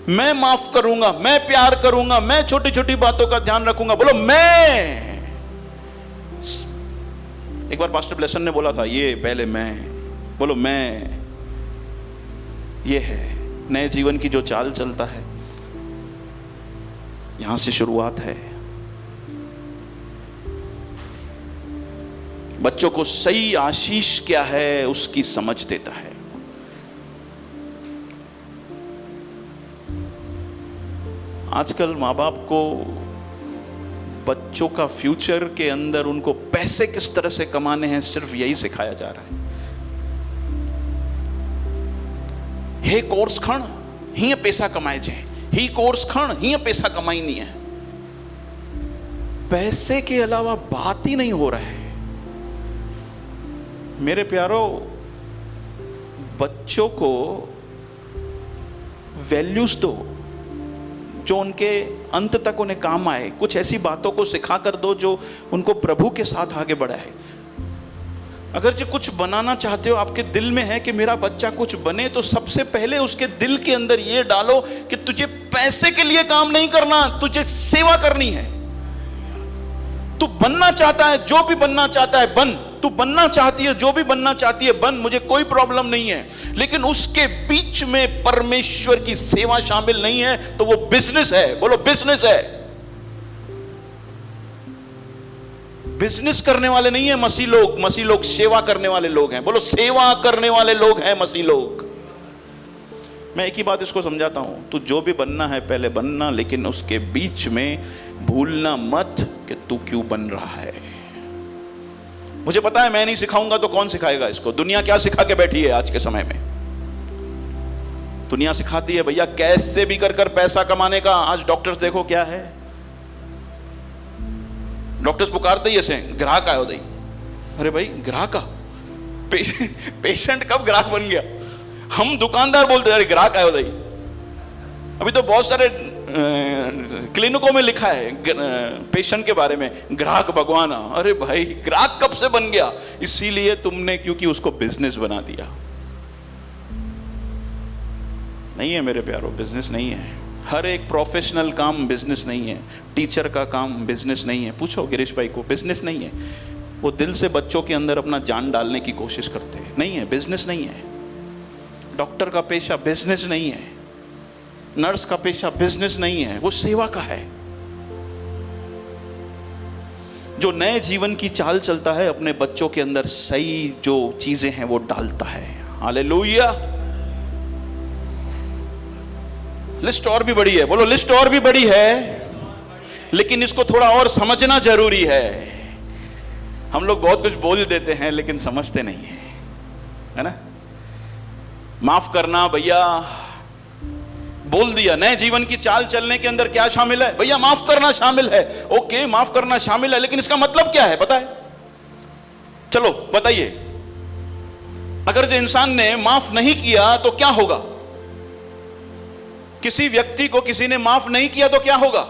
मैं माफ करूंगा, मैं प्यार करूंगा, मैं छोटी छोटी बातों का ध्यान रखूंगा। बोलो मैं। एक बार पास्टर ब्लेसन ने बोला था, ये पहले मैं। बोलो मैं। ये है नए जीवन की जो चाल चलता है, यहां से शुरुआत है। बच्चों को सही आशीष क्या है उसकी समझ देता है। आजकल माँ बाप को बच्चों का फ्यूचर के अंदर उनको पैसे किस तरह से कमाने हैं, सिर्फ यही सिखाया जा रहा है। हे कोर्स खण हीअं पैसा कमाए जाए, ही कोर्स खण हीअं पैसा कमाई नहीं है। पैसे के अलावा बात ही नहीं हो रहा है। मेरे प्यारो, बच्चों को वैल्यूज दो जो उनके अंत तक उन्हें काम आए। कुछ ऐसी बातों को सिखा कर दो जो उनको प्रभु के साथ आगे बढ़ाए। अगर जो कुछ बनाना चाहते हो, आपके दिल में है कि मेरा बच्चा कुछ बने, तो सबसे पहले उसके दिल के अंदर ये डालो कि तुझे पैसे के लिए काम नहीं करना, तुझे सेवा करनी है। तू बनना चाहता है, जो भी बनना चाहता है बन। तू बनना चाहती है, जो भी बनना चाहती है बन, मुझे कोई प्रॉब्लम नहीं है। लेकिन उसके बीच में परमेश्वर की सेवा शामिल नहीं है तो वो बिजनेस है। बोलो बिजनेस है। बिजनेस करने वाले नहीं है मसीह लोग। मसीह लोग सेवा करने वाले लोग हैं। बोलो सेवा करने वाले लोग हैं मसीह लोग। मैं एक ही बात इसको समझाता हूं, तू जो भी बनना है पहले बनना, लेकिन उसके बीच में भूलना मत कि तू क्यों बन रहा है। मुझे पता है मैं नहीं सिखाऊंगा तो कौन सिखाएगा इसको। दुनिया क्या सिखा के बैठी है आज के समय में? दुनिया सिखाती है भैया कैसे भी कर पैसा कमाने का। आज डॉक्टर्स देखो क्या है, डॉक्टर्स पुकारते ही ऐसे, ग्राहक आयो दई। अरे भाई ग्राहक का पेशेंट कब ग्राहक बन गया? हम दुकानदार बोलते अरे ग्राहक आयो दई। अभी तो बहुत सारे क्लिनिकों में लिखा है पेशेंट के बारे में, ग्राहक भगवान। अरे भाई ग्राहक कब से बन गया? इसीलिए तुमने, क्योंकि उसको बिजनेस बना दिया। नहीं है मेरे प्यारो, बिजनेस नहीं है। हर एक प्रोफेशनल काम बिजनेस नहीं है। टीचर का काम बिजनेस नहीं है। पूछो गिरीश भाई को, बिजनेस नहीं है। वो दिल से बच्चों के अंदर अपना जान डालने की कोशिश करते हैं। नहीं है, बिजनेस नहीं है। डॉक्टर का पेशा बिजनेस नहीं है, नर्स का पेशा बिजनेस नहीं है, वो सेवा का है। जो नए जीवन की चाल चलता है, अपने बच्चों के अंदर सही जो चीजें हैं वो डालता है। हालेलुया। लिस्ट और भी बड़ी है, बोलो लिस्ट और भी बड़ी है, लेकिन इसको थोड़ा और समझना जरूरी है। हम लोग बहुत कुछ बोल देते हैं लेकिन समझते नहीं है ना। माफ करना भैया, बोल दिया। नए जीवन की चाल चलने के अंदर क्या शामिल है भैया? माफ करना शामिल है। ओके, माफ करना शामिल है, लेकिन इसका मतलब क्या है पता है? चलो बताइए। अगर जो इंसान ने माफ नहीं किया तो क्या होगा? किसी व्यक्ति को किसी ने माफ नहीं किया तो क्या होगा?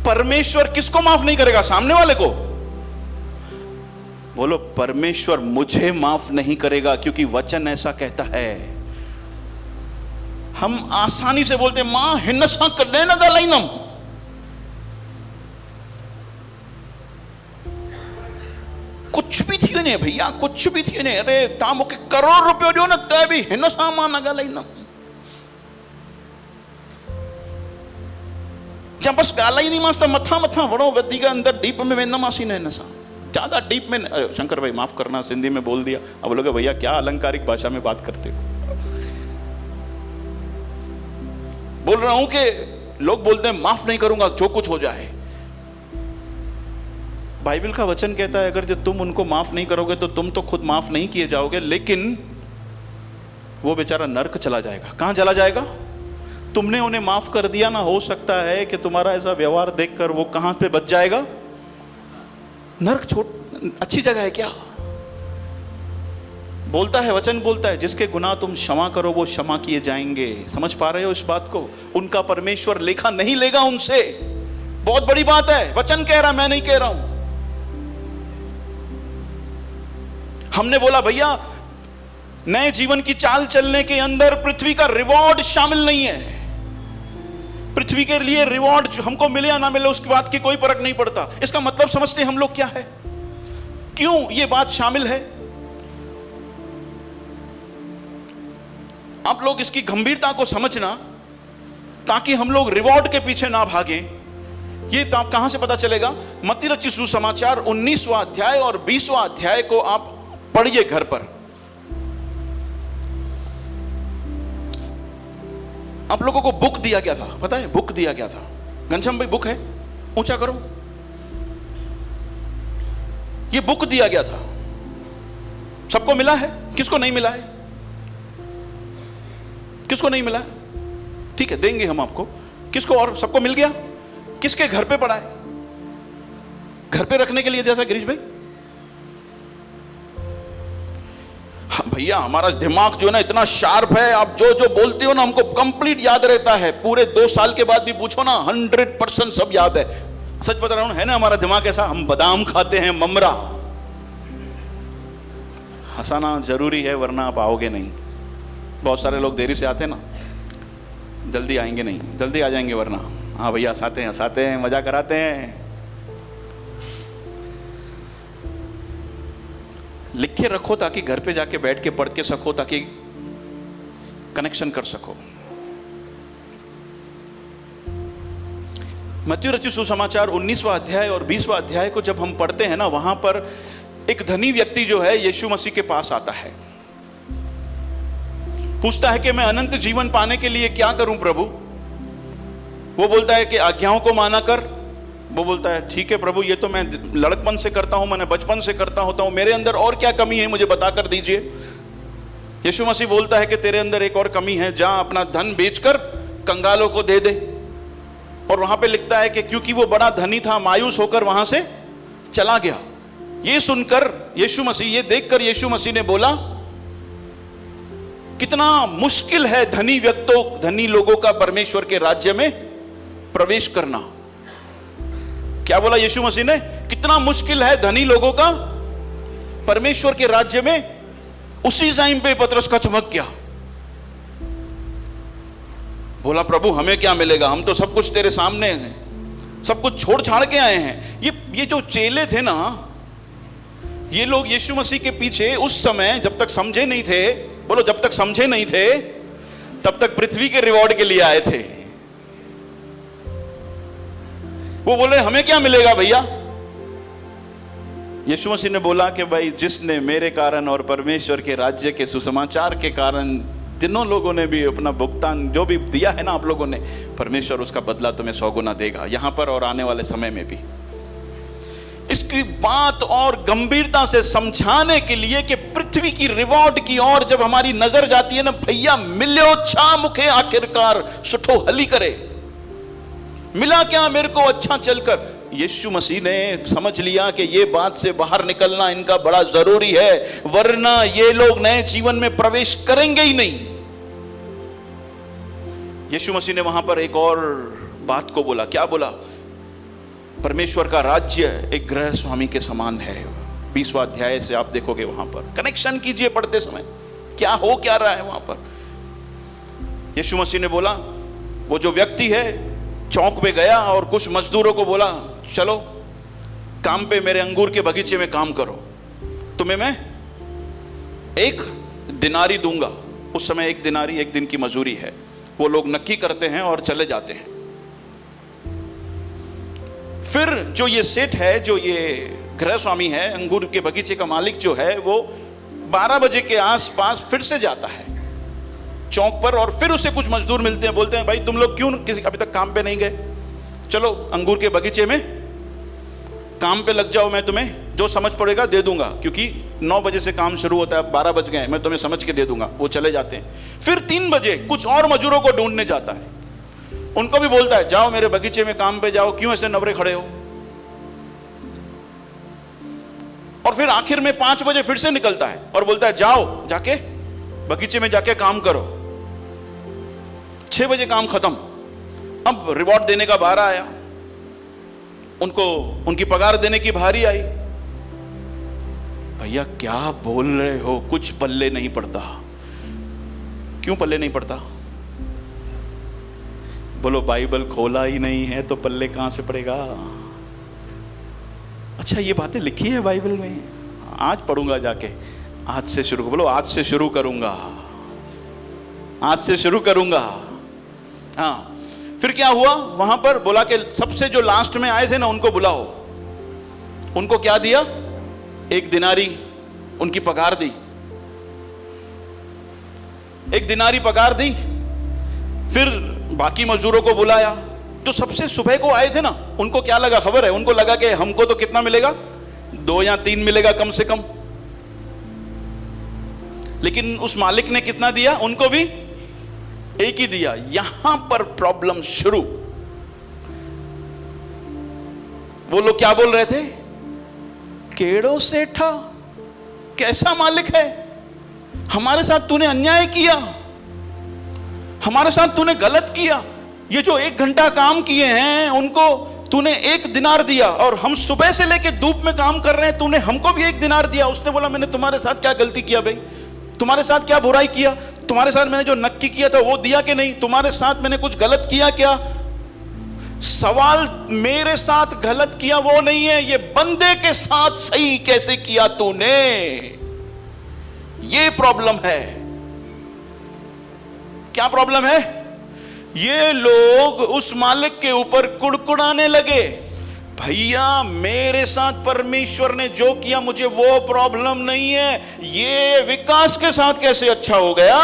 परमेश्वर किसको माफ नहीं करेगा? सामने वाले को। बोलो, परमेश्वर मुझे माफ नहीं करेगा, क्योंकि वचन ऐसा कहता है। हम आसानी से बोलते मां हिन्नसा करने लगा लाइनम, कुछ भी थी नहीं भैया, कुछ भी थी नहीं। अरे तामो के करोड़ रुपये जो ना तय भी हिन्नसा मां नगा लाइनम, जब बस गाला ही नहीं मास्ता मथा मथा वड़ो व्यक्ति का अंदर डीप में वेंदा मासी ने नसा, ज्यादा डीप में। शंकर भाई माफ करना, सिंधी में बोल दिया। अब बोलोगे भैया क्या अलंकारिक भाषा में बात करते हो? बोल रहा हूं कि लोग बोलते हैं माफ नहीं करूंगा जो कुछ हो जाए। बाइबल का वचन कहता है अगर तुम उनको माफ नहीं करोगे तो तुम तो खुद माफ नहीं किए जाओगे, लेकिन वो बेचारा नर्क चला जाएगा। कहां चला जाएगा? तुमने उन्हें माफ कर दिया ना, हो सकता है कि तुम्हारा ऐसा व्यवहार देखकर वो कहां पे बच जाएगा? नर्क। अच्छी जगह है क्या? बोलता है वचन, बोलता है जिसके गुनाह तुम क्षमा करो वो क्षमा किए जाएंगे। समझ पा रहे हो इस बात को? उनका परमेश्वर लेखा नहीं लेगा उनसे। बहुत बड़ी बात है, वचन कह रहा, मैं नहीं कह रहा हूं। हमने बोला भैया नए जीवन की चाल चलने के अंदर पृथ्वी का रिवॉर्ड शामिल नहीं है। पृथ्वी के लिए रिवॉर्ड हमको मिले या ना मिले उसकी बात की कोई फर्क नहीं पड़ता। इसका मतलब समझते हम लोग क्या है? क्यों ये बात शामिल है? आप लोग इसकी गंभीरता को समझना, ताकि हम लोग रिवॉर्ड के पीछे ना भागे। ये कहां से पता चलेगा? मत्ती रचित सुसमाचार 19वां अध्याय और 20वां अध्याय को आप पढ़िए घर पर। आप लोगों को बुक दिया गया था, पता है? बुक दिया गया था। घनश्याम भाई बुक है, ऊंचा करो। ये बुक दिया गया था, सबको मिला है? किसको नहीं मिला है? किसको नहीं मिला? ठीक है, देंगे हम आपको। किसको? और सबको मिल गया? किसके घर पे पड़ा है? घर पे रखने के लिए दिया था गिरीश भाई? हाँ भैया, हमारा दिमाग जो है ना इतना शार्प है, आप जो जो बोलते हो ना हमको कंप्लीट याद रहता है। पूरे 2 साल के बाद भी पूछो ना 100% सब याद है। सच बता रहा हूं, है ना हमारा दिमाग ऐसा। हम बादाम खाते हैं, ममरा। हंसाना जरूरी है वरना आप आओगे नहीं। बहुत सारे लोग देरी से आते हैं ना, जल्दी आएंगे नहीं, जल्दी आ जाएंगे वरना। हाँ भैया हंसाते हैं, मजा कराते हैं। लिख के रखो ताकि घर पे जाके बैठ के पढ़ के सको, ताकि कनेक्शन कर सको। मत्ती रचित सुसमाचार 19वां अध्याय और 20वां अध्याय को जब हम पढ़ते हैं ना, वहां पर एक धनी व्यक्ति जो है यीशु मसीह के पास आता है, पूछता है कि मैं अनंत जीवन पाने के लिए क्या करूं प्रभु? वो बोलता है कि आज्ञाओं को माना कर। वो बोलता है ठीक है प्रभु, ये तो मैं लड़कपन से करता हूं, मैंने बचपन से करता होता हूं, मेरे अंदर और क्या कमी है मुझे बता कर दीजिए। यीशु मसीह बोलता है कि तेरे अंदर एक और कमी है, जा अपना धन बेचकर कंगालों को दे दे। और वहां पे लिखता है कि क्योंकि वो बड़ा धनी था, मायूस होकर वहां से चला गया। ये सुनकर यीशु मसीह, ये देखकर यीशु मसीह ने बोला, कितना मुश्किल है धनी लोगों का परमेश्वर के राज्य में प्रवेश करना। क्या बोला यीशु मसीह ने? कितना मुश्किल है धनी लोगों का परमेश्वर के राज्य में। उसी टाइम पे पतरस का चमक गया, बोला प्रभु हमें क्या मिलेगा, हम तो सब कुछ तेरे सामने हैं, सब कुछ छोड़ छाड़ के आए हैं। ये जो चेले थे ना, ये लोग यीशु मसीह के पीछे उस समय जब तक समझे नहीं थे बोलो जब तक समझे नहीं थे तब तक पृथ्वी के रिवॉर्ड के लिए आए थे। वो बोले हमें क्या मिलेगा भैया? यीशु मसीह ने बोला कि भाई जिसने मेरे कारण और परमेश्वर के राज्य के सुसमाचार के कारण जिन्हों लोगों ने भी अपना भुगतान जो भी दिया है ना आप लोगों ने, परमेश्वर उसका बदला तुम्हें 100 गुना देगा, यहां पर और आने वाले समय में भी। इसकी बात और गंभीरता से समझाने के लिए कि पृथ्वी की रिवॉर्ड की ओर जब हमारी नजर जाती है ना भैया, मिलो छा मुखे आखिरकार सुठो हली करे, मिला क्या मेरे को अच्छा चलकर। यीशु मसीह ने समझ लिया कि ये बात से बाहर निकलना इनका बड़ा जरूरी है, वरना ये लोग नए जीवन में प्रवेश करेंगे ही नहीं। यीशु मसीह ने वहां पर एक और बात को बोला। क्या बोला? परमेश्वर का राज्य एक गृह स्वामी के समान है। 20वां अध्याय से आप देखोगे, वहां पर कनेक्शन कीजिए पढ़ते समय क्या हो क्या रहा है वहां पर। यीशु मसीह ने बोला, वो जो व्यक्ति है चौक पे गया और कुछ मजदूरों को बोला चलो काम पे मेरे अंगूर के बगीचे में काम करो, तुम्हें मैं 1 दिनारी दूंगा। उस समय 1 दिनारी 1 दिन की मजूरी है। वो लोग नक्की करते हैं और चले जाते हैं। फिर जो ये सेठ है, जो ये गृह स्वामी है, अंगूर के बगीचे का मालिक जो है, वो 12 बजे के आसपास फिर से जाता है चौक पर और फिर उसे कुछ मजदूर मिलते हैं, बोलते हैं भाई तुम लोग क्यों किसी अभी तक काम पे नहीं गए, चलो अंगूर के बगीचे में काम पे लग जाओ, मैं तुम्हें जो समझ पड़ेगा दे दूंगा, क्योंकि 9 बजे से काम शुरू होता है, 12 बज गए, मैं तुम्हें समझ के दे दूंगा। वो चले जाते हैं। फिर 3 बजे कुछ और मजदूरों को ढूंढने जाता है, उनको भी बोलता है जाओ मेरे बगीचे में काम पे जाओ, क्यों ऐसे नवरे खड़े हो। और फिर आखिर में 5 बजे फिर से निकलता है और बोलता है जाओ जाके बगीचे में जाके काम करो। 6 बजे काम खत्म। अब रिवॉर्ड देने का बार आया, उनको उनकी पगार देने की बारी आई। भैया क्या बोल रहे हो, कुछ पल्ले नहीं पड़ता। क्यों पल्ले नहीं पड़ता? बोलो बाइबल खोला ही नहीं है तो पल्ले कहां से पड़ेगा? अच्छा ये बातें लिखी है बाइबल में, आज पढ़ूंगा जाके, आज से शुरू। बोलो आज से शुरू करूंगा, आज से शुरू करूंगा। हाँ, फिर क्या हुआ वहां पर? बोला कि सबसे जो लास्ट में आए थे ना उनको बुलाओ। उनको क्या दिया? 1 दिनारी उनकी पगार दी, 1 दिनारी पगार दी। फिर बाकी मजदूरों को बुलाया। जो सबसे सुबह को आए थे ना, उनको क्या लगा खबर है? उनको लगा कि हमको तो कितना मिलेगा, 2 या 3 मिलेगा कम से कम। लेकिन उस मालिक ने कितना दिया? उनको भी 1 ही दिया। यहां पर प्रॉब्लम शुरू। वो लोग क्या बोल रहे थे? केड़ो सेठा, कैसा मालिक है, हमारे साथ तूने अन्याय किया, हमारे साथ तूने गलत किया। ये जो 1 घंटा काम किए हैं उनको तूने 1 दिनार दिया, और हम सुबह से लेके धूप में काम कर रहे हैं, तूने हमको भी 1 दिनार दिया। उसने बोला मैंने तुम्हारे साथ क्या गलती किया भाई, तुम्हारे साथ क्या बुराई किया, तुम्हारे साथ मैंने जो नक्की किया था वो दिया कि नहीं, तुम्हारे साथ मैंने कुछ गलत किया क्या? सवाल मेरे साथ गलत किया वो नहीं है, ये बंदे के साथ सही कैसे किया तूने, ये प्रॉब्लम है। क्या प्रॉब्लम है? ये लोग उस मालिक के ऊपर कुड़कुड़ाने लगे, भैया मेरे साथ परमेश्वर ने जो किया मुझे वो प्रॉब्लम नहीं है, ये विकास के साथ कैसे अच्छा हो गया,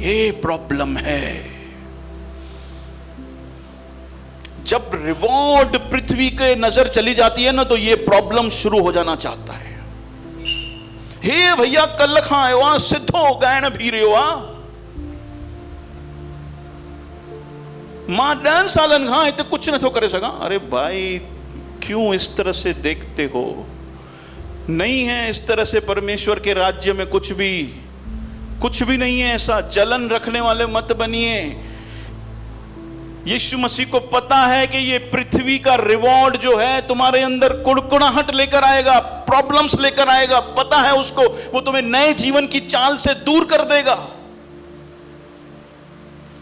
ये प्रॉब्लम है। जब रिवॉर्ड पृथ्वी के नजर चली जाती है ना, तो ये प्रॉब्लम शुरू हो जाना चाहता है। हे भैया कल खाए वहां सिद्धो गैण भी रे मां 10 सालन खाए तो कुछ न तो करे सका। अरे भाई क्यों इस तरह से देखते हो? नहीं है इस तरह से परमेश्वर के राज्य में कुछ भी नहीं है ऐसा। जलन रखने वाले मत बनिए। यीशु मसीह को पता है कि ये पृथ्वी का रिवॉर्ड जो है तुम्हारे अंदर कुड़कुड़ाहट लेकर आएगा, प्रॉब्लम्स लेकर आएगा। पता है उसको, वो तुम्हें नए जीवन की चाल से दूर कर देगा।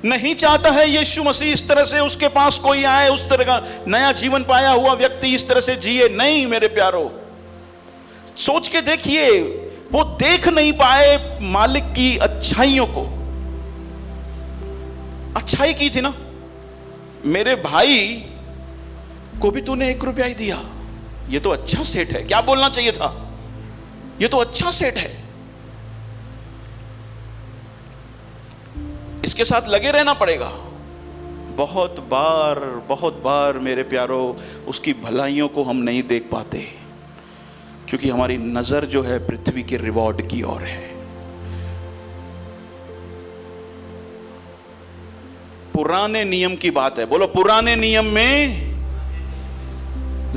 नहीं चाहता है यीशु मसीह इस तरह से उसके पास कोई आए, उस तरह का नया जीवन पाया हुआ व्यक्ति इस तरह से जिए। नहीं मेरे प्यारो, सोच के देखिए, वो देख नहीं पाए मालिक की अच्छाइयों को। अच्छाई की थी ना, मेरे भाई को भी तूने 1 रुपया ही दिया, ये तो अच्छा सेठ है। क्या बोलना चाहिए था? ये तो अच्छा सेठ है, इसके साथ लगे रहना पड़ेगा। बहुत बार मेरे प्यारों, उसकी भलाइयों को हम नहीं देख पाते, क्योंकि हमारी नजर जो है पृथ्वी के रिवॉर्ड की ओर है। पुराने नियम की बात है, बोलो पुराने नियम में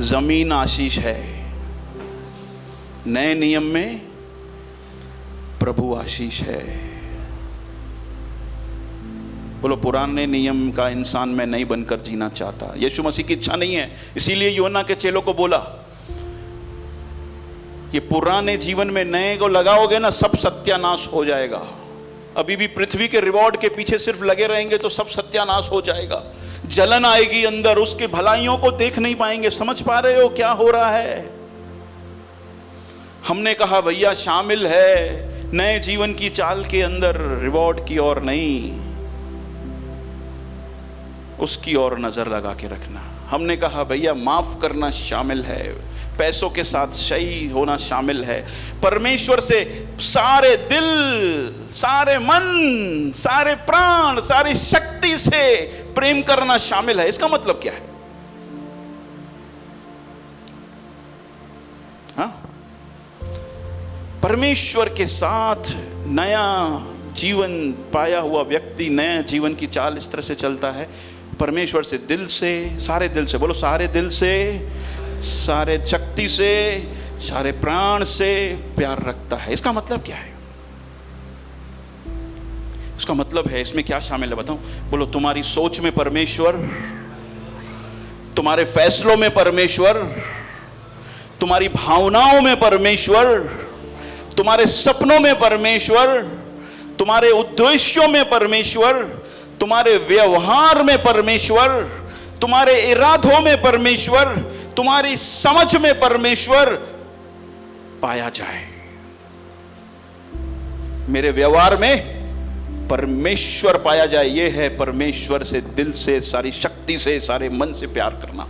जमीन आशीष है, नए नियम में प्रभु आशीष है। बोलो पुराने नियम का इंसान मैं नहीं बनकर जीना चाहता। यीशु मसीह की इच्छा नहीं है, इसीलिए यूहन्ना के चेलों को बोला, ये पुराने जीवन में नए को लगाओगे ना, सब सत्यानाश हो जाएगा। अभी भी पृथ्वी के रिवॉर्ड के पीछे सिर्फ लगे रहेंगे तो सब सत्यानाश हो जाएगा। जलन आएगी अंदर, उसके भलाइयों को देख नहीं पाएंगे। समझ पा रहे हो क्या हो रहा है? हमने कहा भैया शामिल है नए जीवन की चाल के अंदर, रिवॉर्ड की ओर नहीं, उसकी ओर नजर लगा के रखना। हमने कहा भैया माफ करना शामिल है, पैसों के साथ सही होना शामिल है, परमेश्वर से सारे दिल, सारे मन, सारे प्राण, सारी शक्ति से प्रेम करना शामिल है। इसका मतलब क्या है? हाँ? परमेश्वर के साथ नया जीवन पाया हुआ व्यक्ति नया जीवन की चाल इस तरह से चलता है, परमेश्वर से दिल से, सारे दिल से, बोलो सारे दिल से, सारे शक्ति से, सारे प्राण से प्यार रखता है। इसका मतलब क्या है? इसका मतलब है, इसमें क्या शामिल है बताऊं? बोलो तुम्हारी सोच में परमेश्वर, तुम्हारे फैसलों में परमेश्वर, तुम्हारी भावनाओं में परमेश्वर, तुम्हारे सपनों में परमेश्वर, तुम्हारे उद्देश्यों में परमेश्वर, तुम्हारे व्यवहार में परमेश्वर, तुम्हारे इरादों में परमेश्वर, तुम्हारी समझ में परमेश्वर पाया जाए। मेरे व्यवहार में परमेश्वर पाया जाए, यह है परमेश्वर से दिल से, सारी शक्ति से, सारे मन से प्यार करना।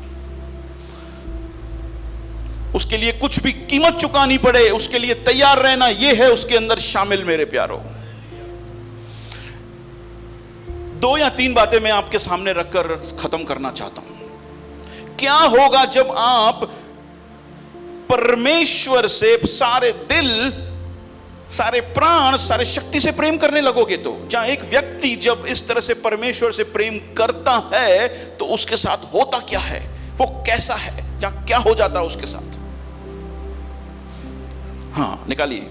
उसके लिए कुछ भी कीमत चुकानी पड़े, उसके लिए तैयार रहना, यह है उसके अंदर शामिल। मेरे प्यारों, 2 या 3 बातें मैं आपके सामने रखकर खत्म करना चाहता हूं। क्या होगा जब आप परमेश्वर से सारे दिल, सारे प्राण, सारे शक्ति से प्रेम करने लगोगे? तो जहां एक व्यक्ति जब इस तरह से परमेश्वर से प्रेम करता है तो उसके साथ होता क्या है, वो कैसा है, जहां क्या हो जाता है उसके साथ? हाँ, निकालिए।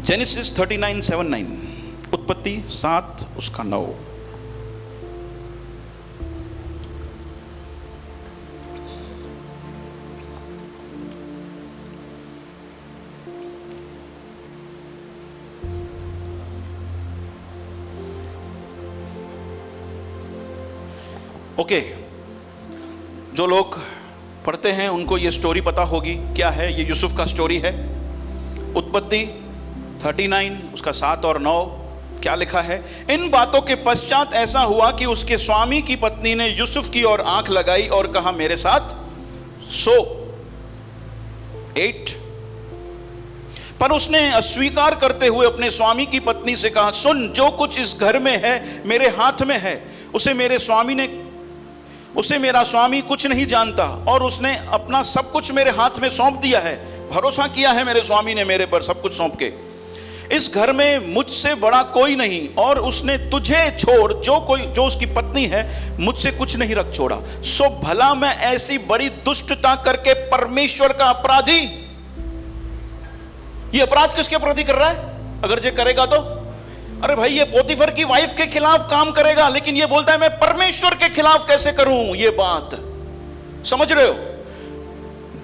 जेनेसिस 39:7-9, उत्पत्ति 7 उसका 9। ओके, जो लोग पढ़ते हैं उनको ये स्टोरी पता होगी। क्या है ये? यूसुफ का स्टोरी है। उत्पत्ति 39 उसका 7 और 9 क्या लिखा है? इन बातों के पश्चात ऐसा हुआ कि उसके स्वामी की पत्नी ने यूसुफ की ओर आंख लगाई और कहा मेरे साथ सो। 8 पर उसने अस्वीकार करते हुए अपने स्वामी की पत्नी से कहा, सुन, जो कुछ इस घर में है मेरे हाथ में है, उसे मेरा स्वामी कुछ नहीं जानता और उसने अपना सब कुछ मेरे हाथ में सौंप दिया है। भरोसा किया है मेरे स्वामी ने मेरे पर सब कुछ सौंप के। इस घर में मुझसे बड़ा कोई नहीं और उसने तुझे छोड़ जो उसकी पत्नी है मुझसे कुछ नहीं रख छोड़ा। सो भला मैं ऐसी बड़ी दुष्टता करके परमेश्वर का अपराधी? ये अपराध किसके प्रति कर रहा है? अगर ये करेगा तो, अरे भाई ये पोतीफर की वाइफ के खिलाफ काम करेगा, लेकिन ये बोलता है मैं परमेश्वर के खिलाफ कैसे करूं? ये बात समझ रहे हो?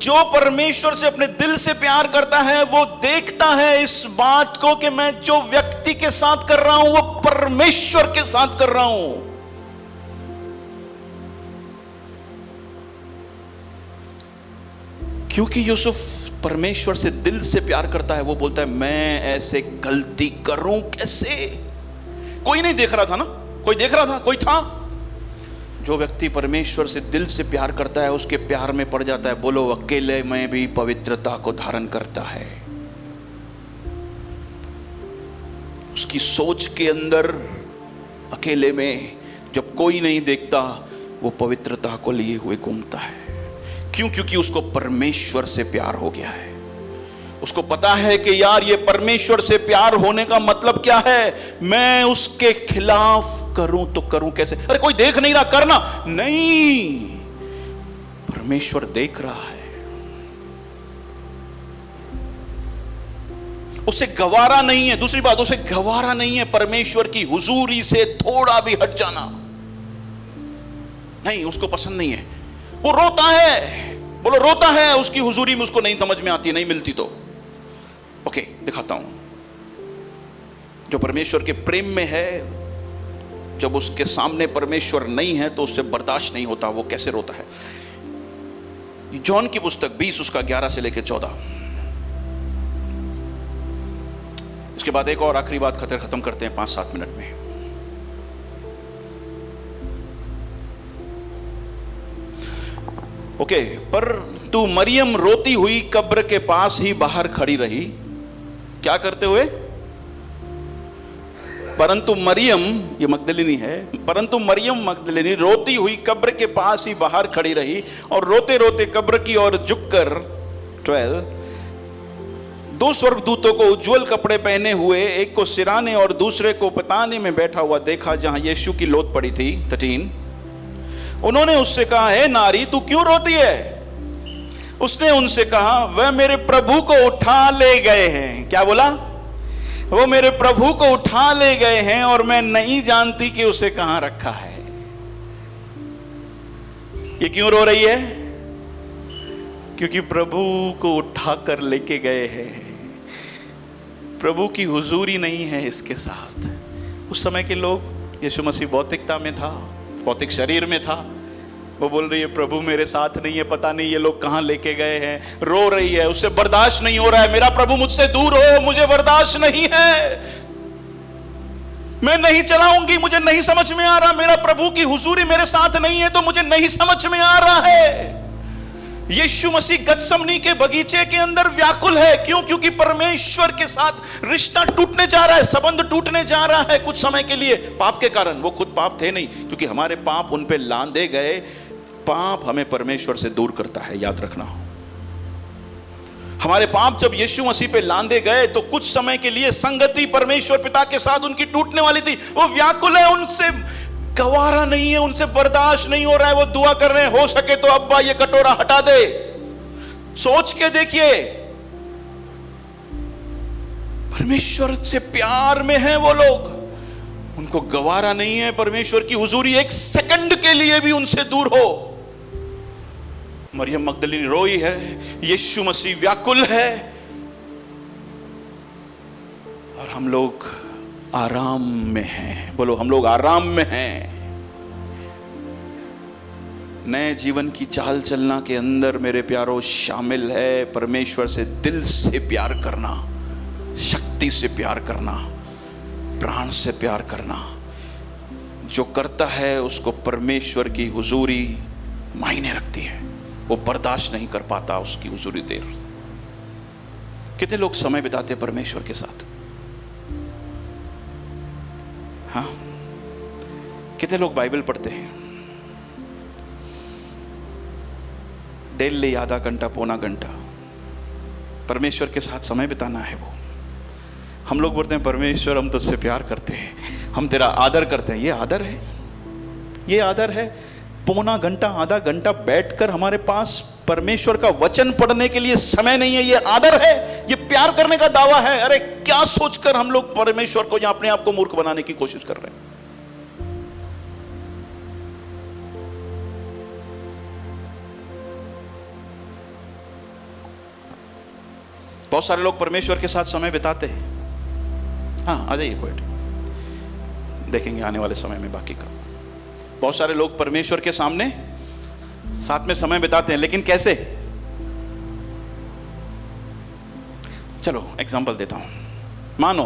जो परमेश्वर से अपने दिल से प्यार करता है वो देखता है इस बात को कि मैं जो व्यक्ति के साथ कर रहा हूं वो परमेश्वर के साथ कर रहा हूं। क्योंकि यूसुफ परमेश्वर से दिल से प्यार करता है, वो बोलता है मैं ऐसे गलती करूं कैसे। कोई नहीं देख रहा था ना, कोई देख रहा था, कोई था? जो व्यक्ति परमेश्वर से दिल से प्यार करता है उसके प्यार में पड़ जाता है। बोलो, अकेले में भी पवित्रता को धारण करता है। उसकी सोच के अंदर अकेले में जब कोई नहीं देखता वो पवित्रता को लिए हुए घूमता है। क्यों? क्योंकि उसको परमेश्वर से प्यार हो गया है। उसको पता है कि यार ये परमेश्वर से प्यार होने का मतलब क्या है। मैं उसके खिलाफ करूं तो करूं कैसे? अरे कोई देख नहीं रहा, करना नहीं, परमेश्वर देख रहा है। उसे गवारा नहीं है, दूसरी बात, उसे गवारा नहीं है परमेश्वर की हुजूरी से थोड़ा भी हट जाना। नहीं, उसको पसंद नहीं है। वो रोता है, बोलो रोता है, उसकी हुजूरी में उसको नहीं समझ में आती, नहीं मिलती। तो ओके, दिखाता हूं। जो परमेश्वर के प्रेम में है, जब उसके सामने परमेश्वर नहीं है तो उससे बर्दाश्त नहीं होता, वो कैसे रोता है। जॉन की पुस्तक 20 उसका 11 से लेकर 14। इसके बाद एक और आखिरी बात खत्म करते हैं 5-7 मिनट में। ओके, पर तू मरियम रोती हुई कब्र के पास ही बाहर खड़ी रही। क्या करते हुए? परंतु मरियम, ये मगदलिनी है, परंतु मरियम मगदलिनी रोती हुई कब्र के पास ही बाहर खड़ी रही और रोते रोते कब्र की ओर झुककर 12 दो स्वर्गदूतों को उज्जवल कपड़े पहने हुए, एक को सिराने और दूसरे को पताने में बैठा हुआ देखा जहां यीशु की लोथ पड़ी थी। 13 उन्होंने उससे कहा, हे नारी, तू क्यों रोती है? उसने उनसे कहा, वह मेरे प्रभु को उठा ले गए हैं। क्या बोला? वो मेरे प्रभु को उठा ले गए हैं और मैं नहीं जानती कि उसे कहां रखा है। ये क्यों रो रही है? क्योंकि प्रभु को उठा कर लेके गए हैं। प्रभु की हुजूरी नहीं है इसके साथ। उस समय के लोग, यीशु मसीह भौतिकता में था, भौतिक शरीर में था। वो बोल रही है, प्रभु मेरे साथ नहीं है, पता नहीं ये लोग कहां लेके गए हैं। रो रही है, उससे बर्दाश्त नहीं हो रहा है, मेरा प्रभु मुझसे दूर हो, मुझे बर्दाश्त नहीं है, मैं नहीं चलाऊंगी, मुझे नहीं समझ में आ रहा, मेरा प्रभु की हुजूरी मेरे साथ नहीं है तो मुझे नहीं समझ में आ रहा है। यीशु मसीह गतसमनी के बगीचे के अंदर व्याकुल है। क्यों? क्योंकि परमेश्वर के साथ रिश्ता टूटने जा रहा है, संबंध टूटने जा रहा है कुछ समय के लिए, पाप के कारण। वो खुद पाप थे नहीं, क्योंकि हमारे पाप उन पे लांदे गए। पाप हमें परमेश्वर से दूर करता है, याद रखना। हमारे पाप जब यीशु मसीह पे लांदे गए तो कुछ समय के लिए संगति परमेश्वर पिता के साथ उनकी टूटने वाली थी। वो व्याकुल है, उनसे गवारा नहीं है, उनसे बर्दाश्त नहीं हो रहा है। वो दुआ कर रहे हैं, हो सके तो अब्बा ये कटोरा हटा दे। सोच के देखिए, परमेश्वर से प्यार में है वो लोग, उनको गवारा नहीं है परमेश्वर की हुजूरी एक सेकंड के लिए भी उनसे दूर हो। मरियम मगदलिनी रोई है, यीशु मसीह व्याकुल है, और हम लोग आराम में हैं। बोलो, हम लोग आराम में हैं। नए जीवन की चाल चलना के अंदर मेरे प्यारों शामिल है परमेश्वर से दिल से प्यार करना, शक्ति से प्यार करना, प्राण से प्यार करना। जो करता है उसको परमेश्वर की हुजूरी मायने रखती है। वो बर्दाश्त नहीं कर पाता उसकी हुजूरी देर। कितने लोग समय बिताते परमेश्वर के साथ? हाँ, कितने लोग बाइबल पढ़ते हैं? डेली आधा घंटा, पौना घंटा परमेश्वर के साथ समय बिताना है। वो हम लोग बोलते हैं, परमेश्वर हम तुझसे प्यार करते हैं, हम तेरा आदर करते हैं। ये आदर है? ये आदर है? पौना घंटा, आधा घंटा बैठकर हमारे पास परमेश्वर का वचन पढ़ने के लिए समय नहीं है, ये आदर है? ये प्यार करने का दावा है? अरे क्या सोचकर हम लोग परमेश्वर को या अपने आप को मूर्ख बनाने की कोशिश कर रहे हैं। बहुत सारे लोग परमेश्वर के साथ समय बिताते हैं। हाँ, आ जाइए, कोई देखेंगे आने वाले समय में बाकी का। बहुत सारे लोग परमेश्वर के सामने साथ में समय बिताते हैं, लेकिन कैसे? चलो एग्जांपल देता हूं। मानो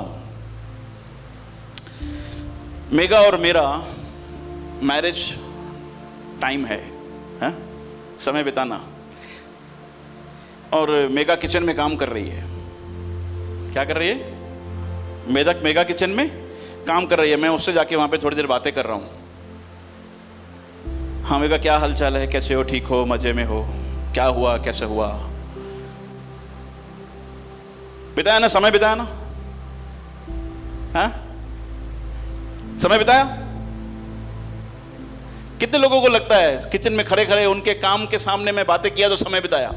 मेगा और मेरा मैरिज टाइम है, समय बिताना, और मेगा किचन में काम कर रही है। क्या कर रही है? मेगा किचन में काम कर रही है। मैं उससे जाके वहां पे थोड़ी देर बातें कर रहा हूं। हाँ मेगा, क्या हाल चाल है, कैसे हो, ठीक हो, मजे में हो, क्या हुआ, कैसे हुआ? बिताया ना, समय बिताया ना, हाँ समय बिताया। कितने लोगों को लगता है किचन में खड़े खड़े उनके काम के सामने मैं बातें किया तो समय बिताया?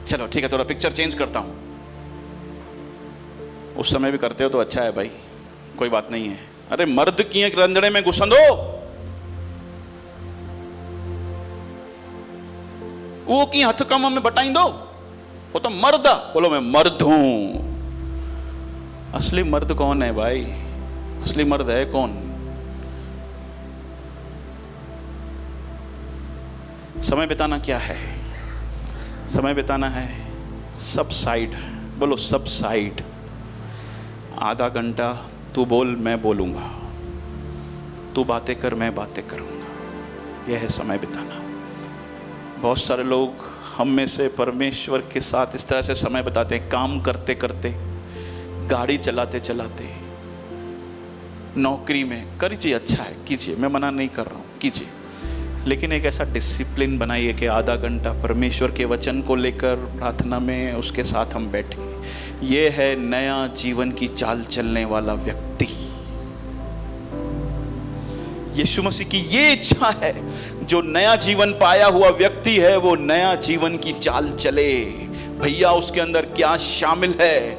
चलो ठीक है, थोड़ा पिक्चर चेंज करता हूं। उस समय भी करते हो तो अच्छा है भाई, कोई बात नहीं है। अरे मर्द की रंजने में घुसंदो, वो की हथ कम में बटाई दो, वो तो मर्द। बोलो मैं मर्द हूं। असली मर्द कौन है भाई? असली मर्द है कौन? समय बिताना क्या है? समय बिताना है सब साइड। बोलो सब साइड। आधा घंटा तू बोल मैं बोलूंगा, तू बातें कर मैं बातें करूंगा। यह है समय बिताना। बहुत सारे लोग हम में से परमेश्वर के साथ इस तरह से समय बिताते हैं, काम करते करते, गाड़ी चलाते चलाते, नौकरी में। करिए, अच्छा है, कीजिए, मैं मना नहीं कर रहा हूं, कीजिए, लेकिन एक ऐसा डिसिप्लिन बनाइए कि आधा घंटा परमेश्वर के वचन को लेकर प्रार्थना में उसके साथ हम बैठे। ये है नया जीवन की चाल चलने वाला व्यक्ति। यीशु मसीह की ये इच्छा है, जो नया जीवन पाया हुआ व्यक्ति है वो नया जीवन की चाल चले। भैया उसके अंदर क्या शामिल है?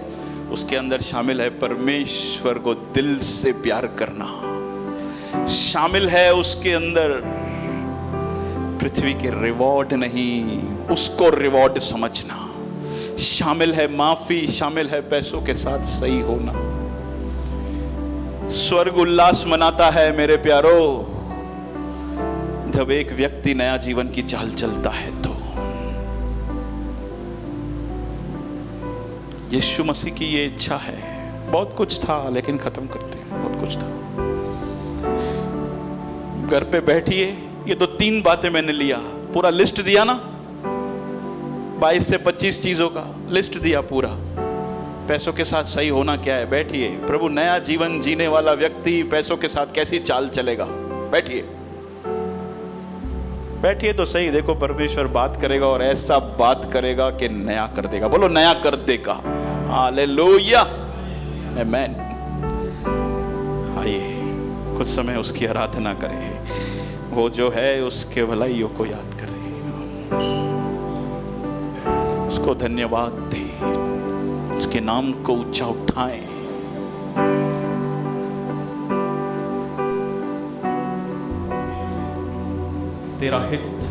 उसके अंदर शामिल है परमेश्वर को दिल से प्यार करना। शामिल है उसके अंदर पृथ्वी के रिवॉर्ड नहीं, उसको रिवॉर्ड समझना। शामिल है माफी, शामिल है पैसों के साथ सही होना। स्वर्ग उल्लास मनाता है मेरे प्यारो जब एक व्यक्ति नया जीवन की चाल चलता है। तो यीशु मसीह की ये इच्छा है। बहुत कुछ था लेकिन खत्म करते हैं। बहुत कुछ था। घर पे बैठिए, ये तो 3 बातें मैंने लिया, पूरा लिस्ट दिया ना, 22 से 25 चीजों का लिस्ट दिया पूरा। पैसों के साथ सही होना क्या है? बैठिए। प्रभु, नया जीवन जीने वाला व्यक्ति पैसों के साथ कैसी चाल चलेगा? बैठिए, बैठिए तो सही। देखो परमेश्वर बात करेगा और ऐसा बात करेगा कि नया कर देगा। बोलो नया कर देगा। हालेलुया, आमीन। आइए कुछ समय उसकी आराधना करें। वो जो है उसके भलाइयों को याद करें, उसको धन्यवाद दें, उसके नाम को ऊंचा उठाएं। तेरा हित